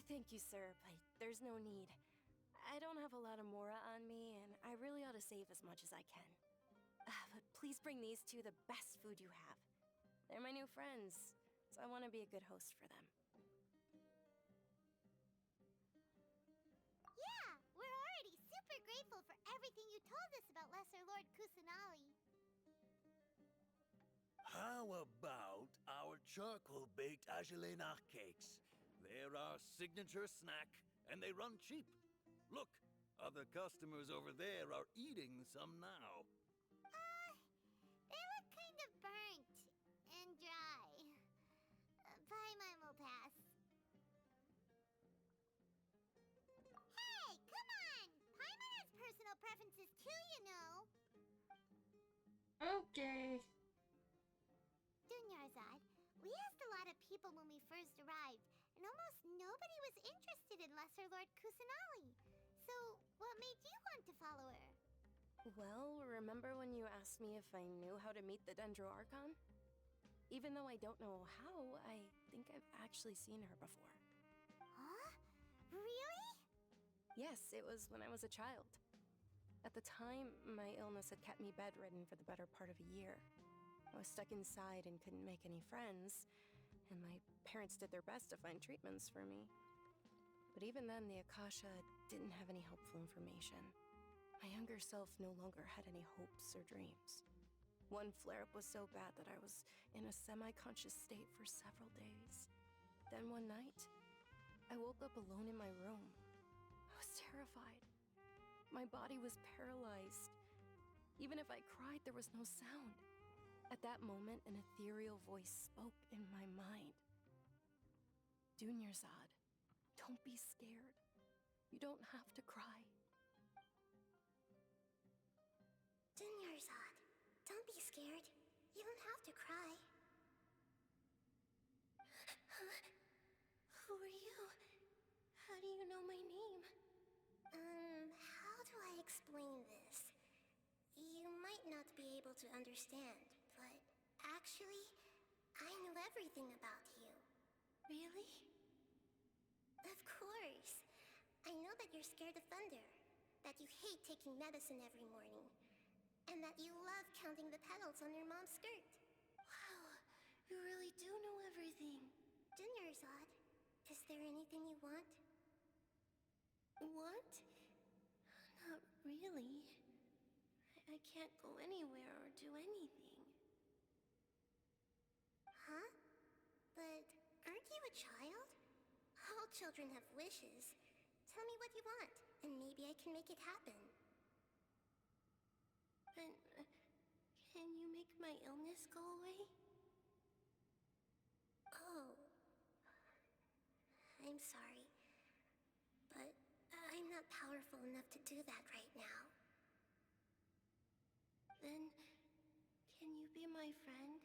Thank you, sir, but there's no need. I don't have a lot of Mora on me, and I really ought to save as much as I can. But please bring these two the best food you have. They're my new friends, so I want to be a good host for them. Yeah, we're already super grateful for everything you told us about Lesser Lord Kusanali. How about our charcoal-baked agelenach cakes? They're our signature snack, and they run cheap. Look, other customers over there are eating some now. They look kind of burnt and dry. Paimon will pass. Hey, come on! Paimon has personal preferences too, you know. Okay. Dunyarzad, we asked a lot of people when we first arrived, and almost nobody was interested in Lesser Lord Kusanali. So, what made you want to follow her? Well, remember when you asked me if I knew how to meet the Dendro Archon? Even though I don't know how, I think I've actually seen her before. Huh? Really? Yes, it was when I was a child. At the time, my illness had kept me bedridden for the better part of a year. I was stuck inside and couldn't make any friends, and my parents did their best to find treatments for me. But even then, the Akasha didn't have any helpful information. My younger self no longer had any hopes or dreams. One flare-up was so bad that I was in a semi-conscious state for several days. Then one night, I woke up alone in my room. I was terrified. My body was paralyzed. Even if I cried, there was no sound. At that moment, an ethereal voice spoke in my mind. Dunyarzad, don't be scared. You don't have to cry. Dunyarzad, don't be scared. You don't have to cry. Who are you? How do you know my name? How do I explain this? You might not be able to understand, but actually, I know everything about you. Really? Of course. I know that you're scared of thunder, that you hate taking medicine every morning, and that you love counting the petals on your mom's skirt. Wow, you really do know everything. Dunyarzad, is there anything you want? Want? Not really. I can't go anywhere or do anything. Huh? But aren't you a child? All children have wishes. Tell me what you want, and maybe I can make it happen. But, can you make my illness go away? Oh. I'm sorry. But I'm not powerful enough to do that right now. Then, can you be my friend?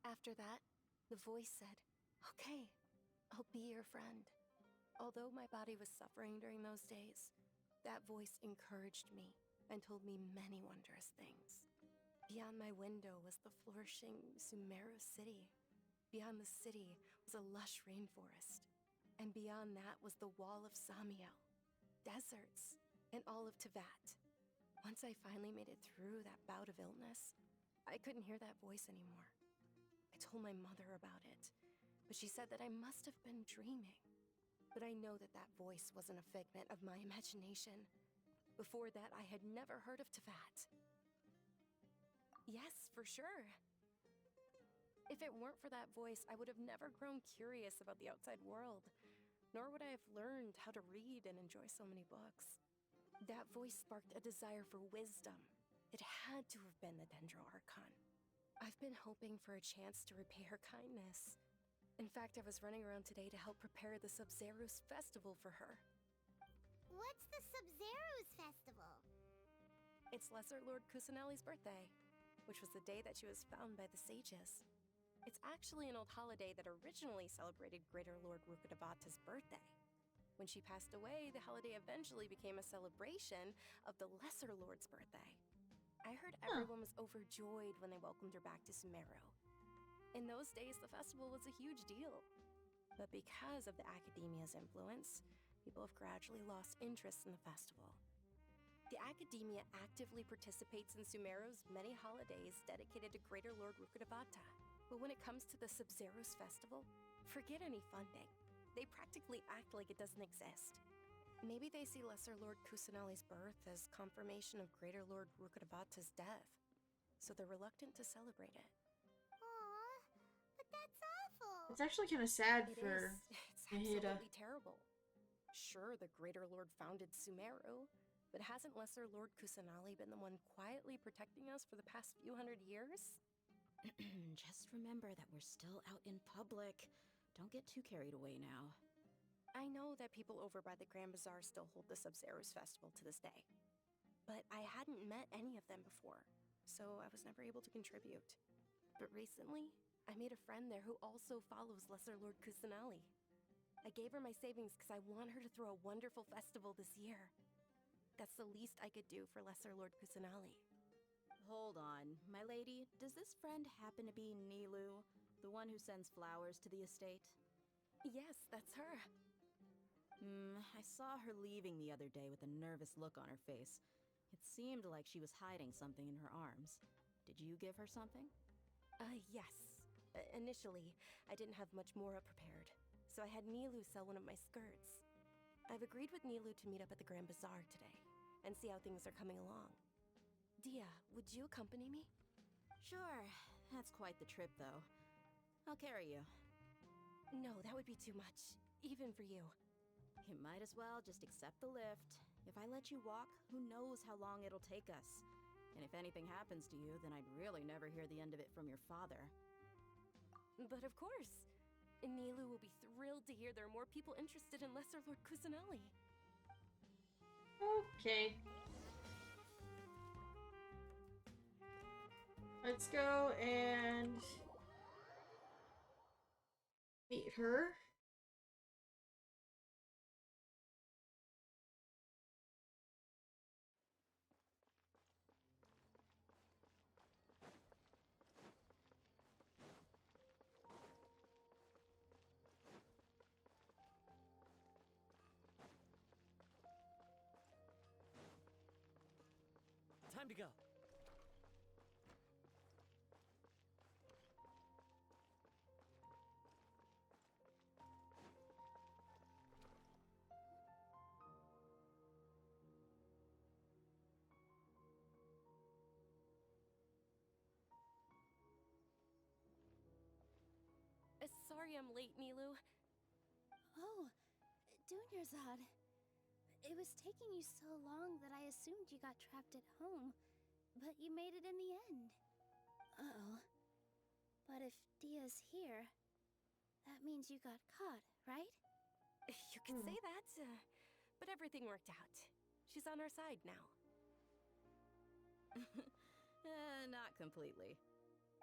After that, the voice said, "Okay, I'll be your friend." Although my body was suffering during those days, that voice encouraged me and told me many wondrous things. Beyond my window was the flourishing Sumeru City. Beyond the city was a lush rainforest. And beyond that was the wall of Samiel, deserts, and all of Teyvat. Once I finally made it through that bout of illness, I couldn't hear that voice anymore. I told my mother about it, but she said that I must have been dreaming. But I know that that voice wasn't a figment of my imagination. Before that, I had never heard of Teyvat. Yes, for sure. If it weren't for that voice, I would have never grown curious about the outside world, nor would I have learned how to read and enjoy so many books. That voice sparked a desire for wisdom. It had to have been the Dendro Archon. I've been hoping for a chance to repay her kindness. In fact, I was running around today to help prepare the Sub-Zerus festival for her. What's the Sub-Zerus festival? It's Lesser Lord Kusanali's birthday, which was the day that she was found by the sages. It's actually an old holiday that originally celebrated Greater Lord Rukkhadevata's birthday. When she passed away, the holiday eventually became a celebration of the Lesser Lord's birthday. I heard everyone was overjoyed when they welcomed her back to Sumeru. In those days, the festival was a huge deal. But because of the Academia's influence, people have gradually lost interest in the festival. The Academia actively participates in Sumeru's many holidays dedicated to Greater Lord Rukkhadevata. But when it comes to the Sub-Zerus festival, forget any funding. They practically act like it doesn't exist. Maybe they see Lesser Lord Kusanali's birth as confirmation of Greater Lord Rukkhadevata's death, so they're reluctant to celebrate it. Aww, but that's awful. It's actually kind of sad It for is. It's Mahida. absolutely terrible. Sure, the Greater Lord founded Sumeru, but hasn't Lesser Lord Kusanali been the one quietly protecting us for the past few hundred years? Just remember that we're still out in public. Don't get too carried away now. I know that people over by the Grand Bazaar still hold the Sub-Zerus festival to this day. But I hadn't met any of them before, so I was never able to contribute. But recently, I made a friend there who also follows Lesser Lord Kusanali. I gave her my savings because I want her to throw a wonderful festival this year. That's the least I could do for Lesser Lord Kusanali. Hold on, my lady. Does this friend happen to be Nilu, the one who sends flowers to the estate? Yes, that's her. I saw her leaving the other day with a nervous look on her face. It seemed like she was hiding something in her arms. Did you give her something? Yes. Initially, I didn't have much Mora prepared, so I had Nilu sell one of my skirts. I've agreed with Nilu to meet up at the Grand Bazaar today, and see how things are coming along. Dia, would you accompany me? Sure. That's quite the trip, though. I'll carry you. No, that would be too much, even for you. You might as well just accept the lift. If I let you walk, who knows how long it'll take us? And if anything happens to you, then I'd really never hear the end of it from your father. But of course! Nilu will be thrilled to hear there are more people interested in Lesser Lord Kusanali. Okay. Let's go and meet her. Time to go. Sorry I'm late, Nilu. Oh, Dunyarzad. It was taking you so long that I assumed you got trapped at home, but you made it in the end. Uh-oh. But if Dia's here, that means you got caught, right? You can say that, but everything worked out. She's on our side now. Not completely.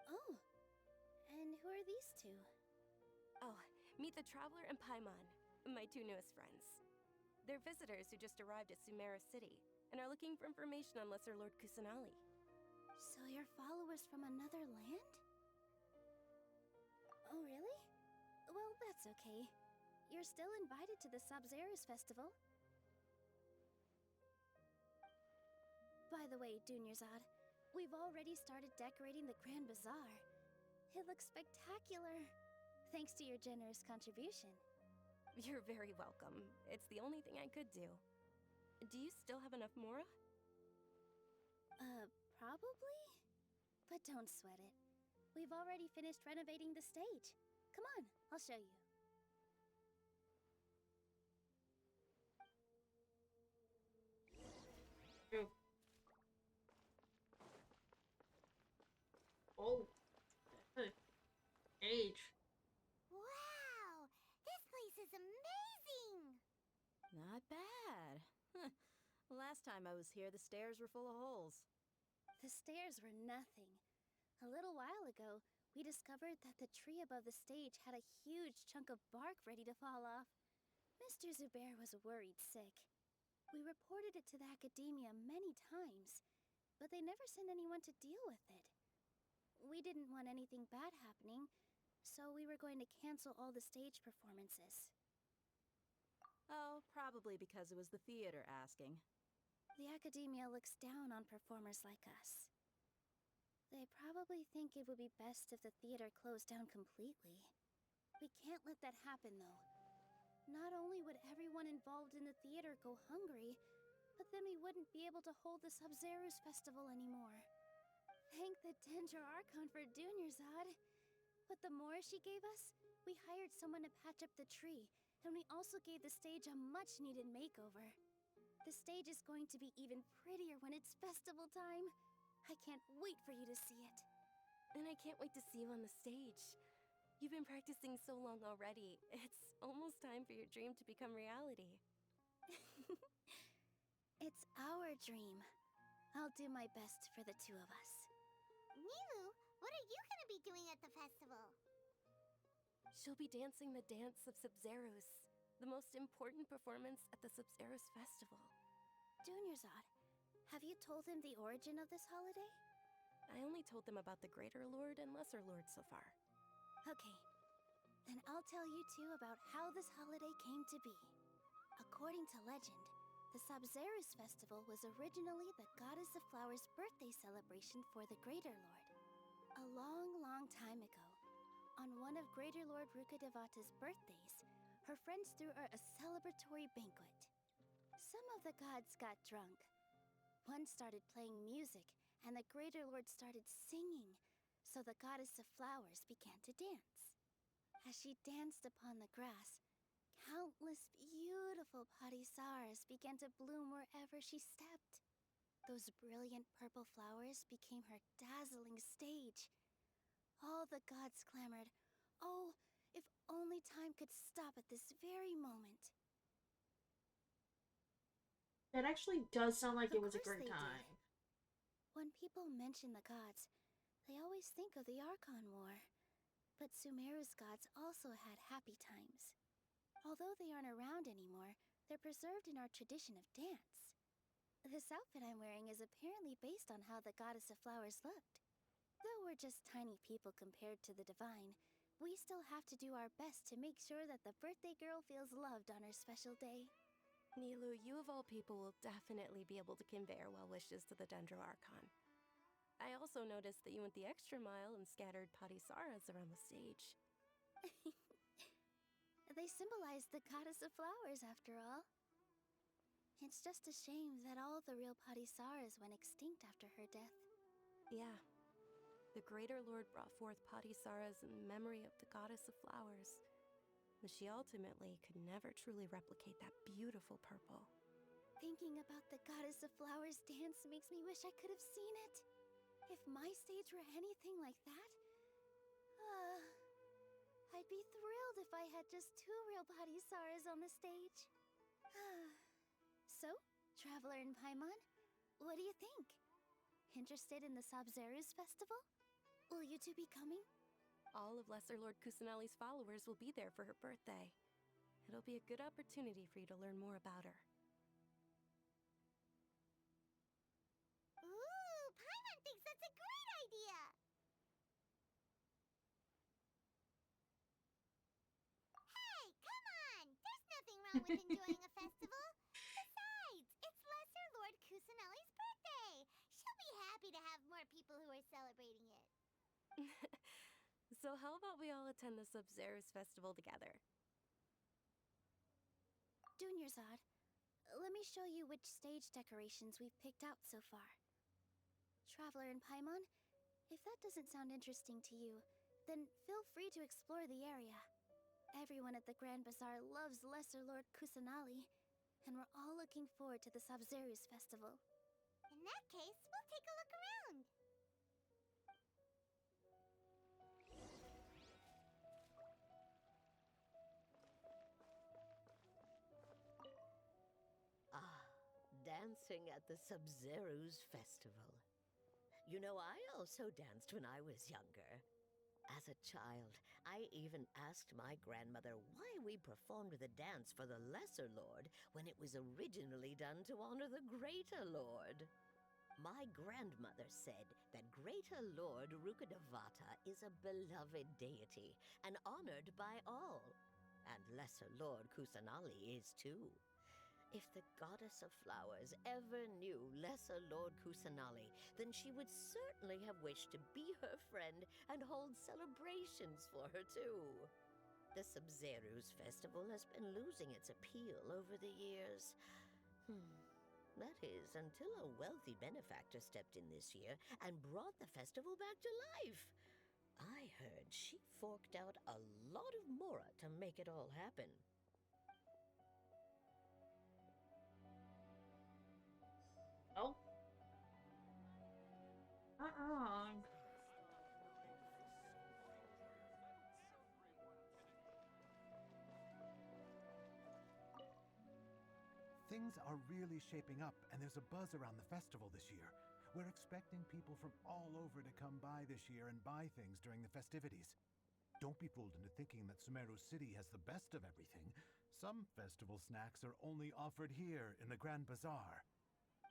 Oh, and who are these two? Oh, meet the Traveler and Paimon, my two newest friends. They're visitors who just arrived at Sumeru City and are looking for information on Lesser Lord Kusanali. So you're followers from another land? Oh, really? Well, that's okay. You're still invited to the Sabzeruz festival. By the way, Dunyarzad, we've already started decorating the Grand Bazaar. It looks spectacular, thanks to your generous contribution. You're very welcome. It's the only thing I could do. Do you still have enough Mora? Probably? But don't sweat it. We've already finished renovating the stage. Come on, I'll show you. Oh. Age. Wow! This place is amazing! Not bad. Last time I was here, the stairs were full of holes. The stairs were nothing. A little while ago, we discovered that the tree above the stage had a huge chunk of bark ready to fall off. Mr. Zubair was worried sick. We reported it to the academia many times, but they never sent anyone to deal with it. We didn't want anything bad happening, so we were going to cancel all the stage performances. Oh, probably because it was the theater asking. The academia looks down on performers like us. They probably think it would be best if the theater closed down completely. We can't let that happen, though. Not only would everyone involved in the theater go hungry, but then we wouldn't be able to hold the Sabzeruz festival anymore. Thank the Dendra Archon for Dunyarzad. With the Mora she gave us, we hired someone to patch up the tree, and we also gave the stage a much-needed makeover. The stage is going to be even prettier when it's festival time. I can't wait for you to see it. And I can't wait to see you on the stage. You've been practicing so long already. It's almost time for your dream to become reality. It's our dream. I'll do my best for the two of us. Nilu, what are you gonna be doing at the festival? She'll be dancing the dance of Sabzeruz, the most important performance at the Sabzeruz festival. Dunyarzad, have you told them the origin of this holiday? I only told them about the Greater Lord and Lesser Lord so far. Okay, then I'll tell you two about how this holiday came to be. According to legend, The Sabzeruz festival was originally the Goddess of Flowers' birthday celebration for the Greater Lord. A long, long time ago, on one of Greater Lord Rukkhadevata's birthdays, her friends threw her a celebratory banquet. Some of the gods got drunk. One started playing music, and the Greater Lord started singing, so the Goddess of Flowers began to dance. As she danced upon the grass, countless beautiful padisaras began to bloom wherever she stepped. Those brilliant purple flowers became her dazzling stage. All the gods clamored, "Oh, if only time could stop at this very moment." That actually does sound like Of it was a course great they time. did. When people mention the gods, they always think of the Archon War. But Sumeru's gods also had happy times. Although they aren't around anymore, they're preserved in our tradition of dance. This outfit I'm wearing is apparently based on how the Goddess of Flowers looked. Though we're just tiny people compared to the divine, we still have to do our best to make sure that the birthday girl feels loved on her special day. Nilu, you of all people will definitely be able to convey our well wishes to the Dendro Archon. I also noticed that you went the extra mile and scattered padisaras around the stage. They symbolize the Goddess of Flowers, after all. It's just a shame that all the real padisaras went extinct after her death. Yeah. The Greater Lord brought forth padisaras in memory of the Goddess of Flowers, but she ultimately could never truly replicate that beautiful purple. Thinking about the Goddess of Flowers dance makes me wish I could have seen it. If my stage were anything like that, I'd be thrilled if I had just 2 real padisaras on the stage. So, Traveler in Paimon, what do you think? Interested in the Sabzeruz festival? Will you two be coming? All of Lesser Lord Kusanali's followers will be there for her birthday. It'll be a good opportunity for you to learn more about her. Ooh, Paimon thinks that's a great idea! Hey, come on! There's nothing wrong with enjoying a festival. Besides, it's Lesser Lord Kusanali's birthday. She'll be happy to have more people who are celebrating it. So how about we all attend the Sabzeruz festival together? Dunyarzad, let me show you which stage decorations we've picked out so far. Traveler in Paimon, if that doesn't sound interesting to you, then feel free to explore the area. Everyone at the Grand Bazaar loves Lesser Lord Kusanali, and we're all looking forward to the Sabzeruz festival. In that case, we'll take a look around. Dancing at the Sabzeruz festival. You know, I also danced when I was younger. As a child, I even asked my grandmother why we performed the dance for the Lesser Lord when it was originally done to honor the Greater Lord. My grandmother said that Greater Lord Rukkhadevata is a beloved deity and honored by all. And Lesser Lord Kusanali is too. If the Goddess of Flowers ever knew Lesser Lord Kusanali, then she would certainly have wished to be her friend and hold celebrations for her too. The Sabzeruz festival has been losing its appeal over the years. That is, until a wealthy benefactor stepped in this year and brought the festival back to life. I heard she forked out a lot of mora to make it all happen. Oh. Uh-uh. Things are really shaping up, and there's a buzz around the festival this year. We're expecting people from all over to come by this year and buy things during the festivities. Don't be fooled into thinking that Sumeru City has the best of everything. Some festival snacks are only offered here in the Grand Bazaar.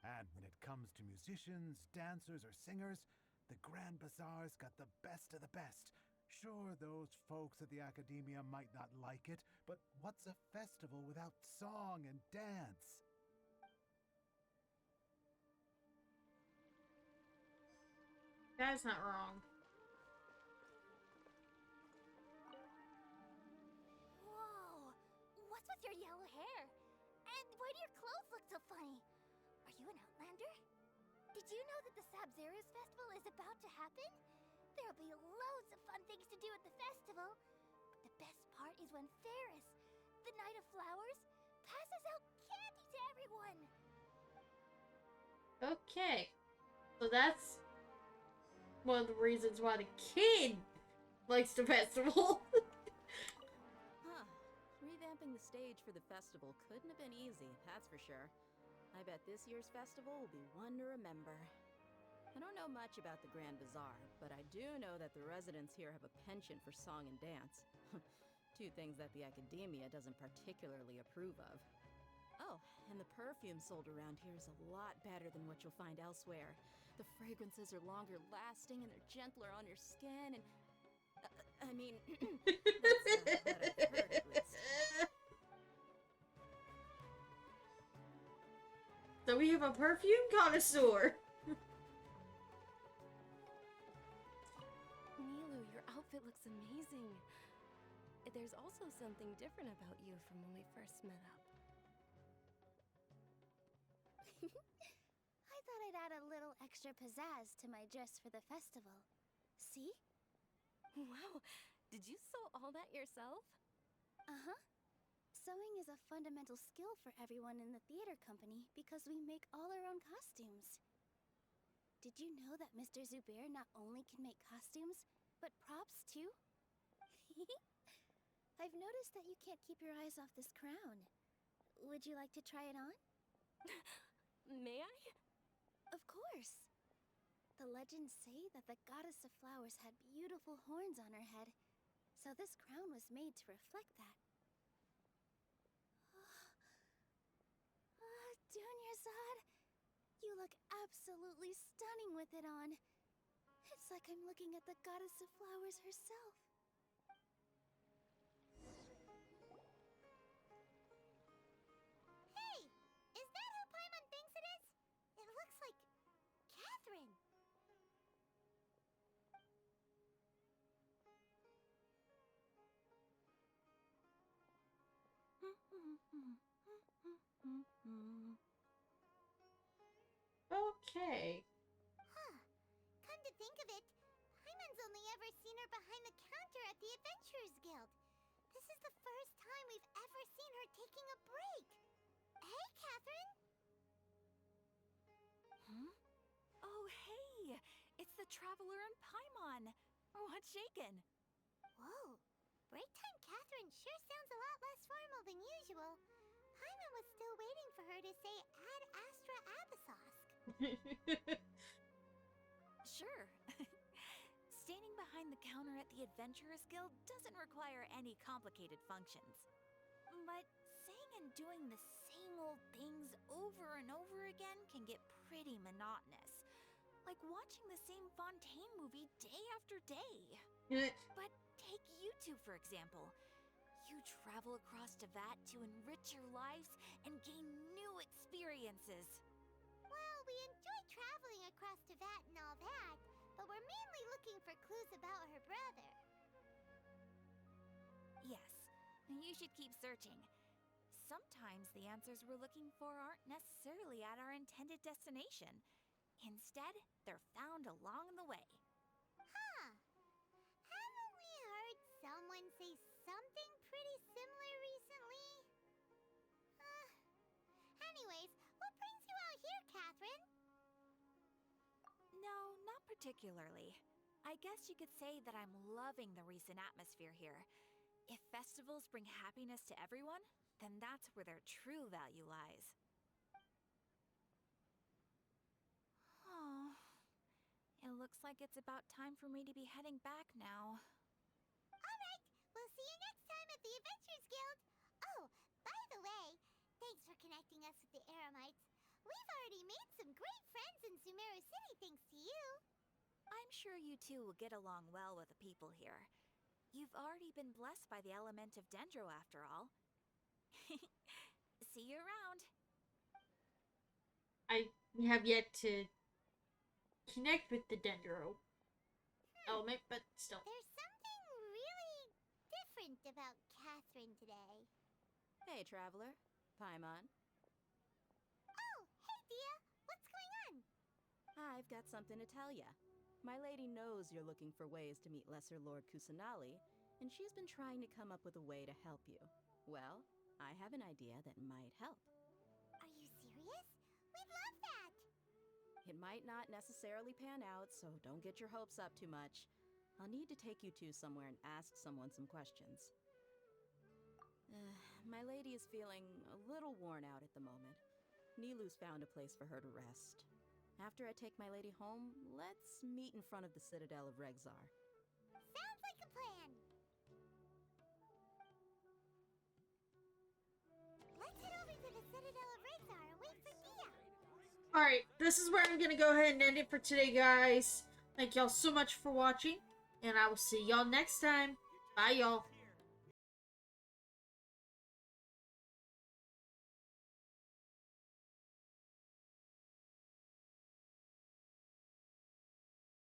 And when it comes to musicians, dancers, or singers, the Grand Bazaar's got the best of the best. Sure, those folks at the Academia might not like it, but what's a festival without song and dance? That's not wrong. Whoa! What's with your yellow hair? And why do your clothes look so funny? Are you an outlander? Did you know that the Sabzeruz festival is about to happen? There'll be loads of fun things to do at the festival. But the best part is when Ferris, the Knight of Flowers, passes out candy to everyone. Okay. So that's one of the reasons why the kid likes the festival. Huh. Revamping the stage for the festival couldn't have been easy, that's for sure. I bet this year's festival will be one to remember. I don't know much about the Grand Bazaar, but I do know that the residents here have a penchant for song and dance. Two things that the academia doesn't particularly approve of. Oh, and the perfume sold around here is a lot better than what you'll find elsewhere. The fragrances are longer lasting and they're gentler on your skin and... I mean, that's what I've heard at least. So we have a perfume connoisseur. Nilu, your outfit looks amazing. There's also something different about you from when we first met up. I thought I'd add a little extra pizzazz to my dress for the festival. See? Wow, did you sew all that yourself? Uh-huh. Sewing is a fundamental skill for everyone in the theater company because we make all our own costumes. Did you know that Mr. Zubair not only can make costumes, but props too? I've noticed that you can't keep your eyes off this crown. Would you like to try it on? May I? Of course. The legends say that the goddess of flowers had beautiful horns on her head, so this crown was made to reflect that. Dunyarzad, you look absolutely stunning with it on. It's like I'm looking at the goddess of flowers herself. Hey! Is that who Paimon thinks it is? It looks like Catherine. Okay. Huh. Come to think of it, Hyman's only ever seen her behind the counter at the Adventurers Guild. This is the first time we've ever seen her taking a break. Hey, Catherine! Huh? Oh, hey! It's the Traveler and Paimon! What's shaken? Whoa. Break time Catherine sure sounds a lot less formal than usual. Hyman was still waiting for her to say Ad Astra Abyssosque. Sure. Standing behind the counter at the Adventurers Guild doesn't require any complicated functions. But saying and doing the same old things over and over again can get pretty monotonous. Like watching the same Fontaine movie day after day. But take you two, for example. You travel across Tevat to enrich your lives and gain new experiences. Well, we enjoy traveling across Tevat and all that, but we're mainly looking for clues about her brother. Yes, you should keep searching. Sometimes the answers we're looking for aren't necessarily at our intended destination. Instead, they're found along the way. Huh. Haven't we heard someone say something pretty similar recently? Anyways, what brings you out here, Catherine? No, not particularly. I guess you could say that I'm loving the recent atmosphere here. If festivals bring happiness to everyone, then that's where their true value lies. Oh, it looks like it's about time for me to be heading back now. Alright, we'll see you next time at the Adventurers Guild. Oh, by the way, thanks for connecting us with the Eremites. We've already made some great friends in Sumeru City thanks to you. I'm sure you two will get along well with the people here. You've already been blessed by the element of Dendro after all. See you around. I have yet to connect with the Dendro. element, but still. There's something really different about Catherine today. Hey, traveler. Paimon. Oh, hey, Dia. What's going on? I've got something to tell ya. My lady knows you're looking for ways to meet Lesser Lord Kusanali, and she's been trying to come up with a way to help you. Well, I have an idea that might help. Are you serious? We'd love that! It might not necessarily pan out, so don't get your hopes up too much. I'll need to take you two somewhere and ask someone some questions. My lady is feeling a little worn out at the moment. Nilu's found a place for her to rest. After I take my lady home, let's meet in front of the Citadel of Regzar. Sounds like a plan! Let's head over to the Citadel of Regzar and wait for Dia! Alright, this is where I'm gonna go ahead and end it for today, guys. Thank y'all so much for watching, and I will see y'all next time. Bye, y'all.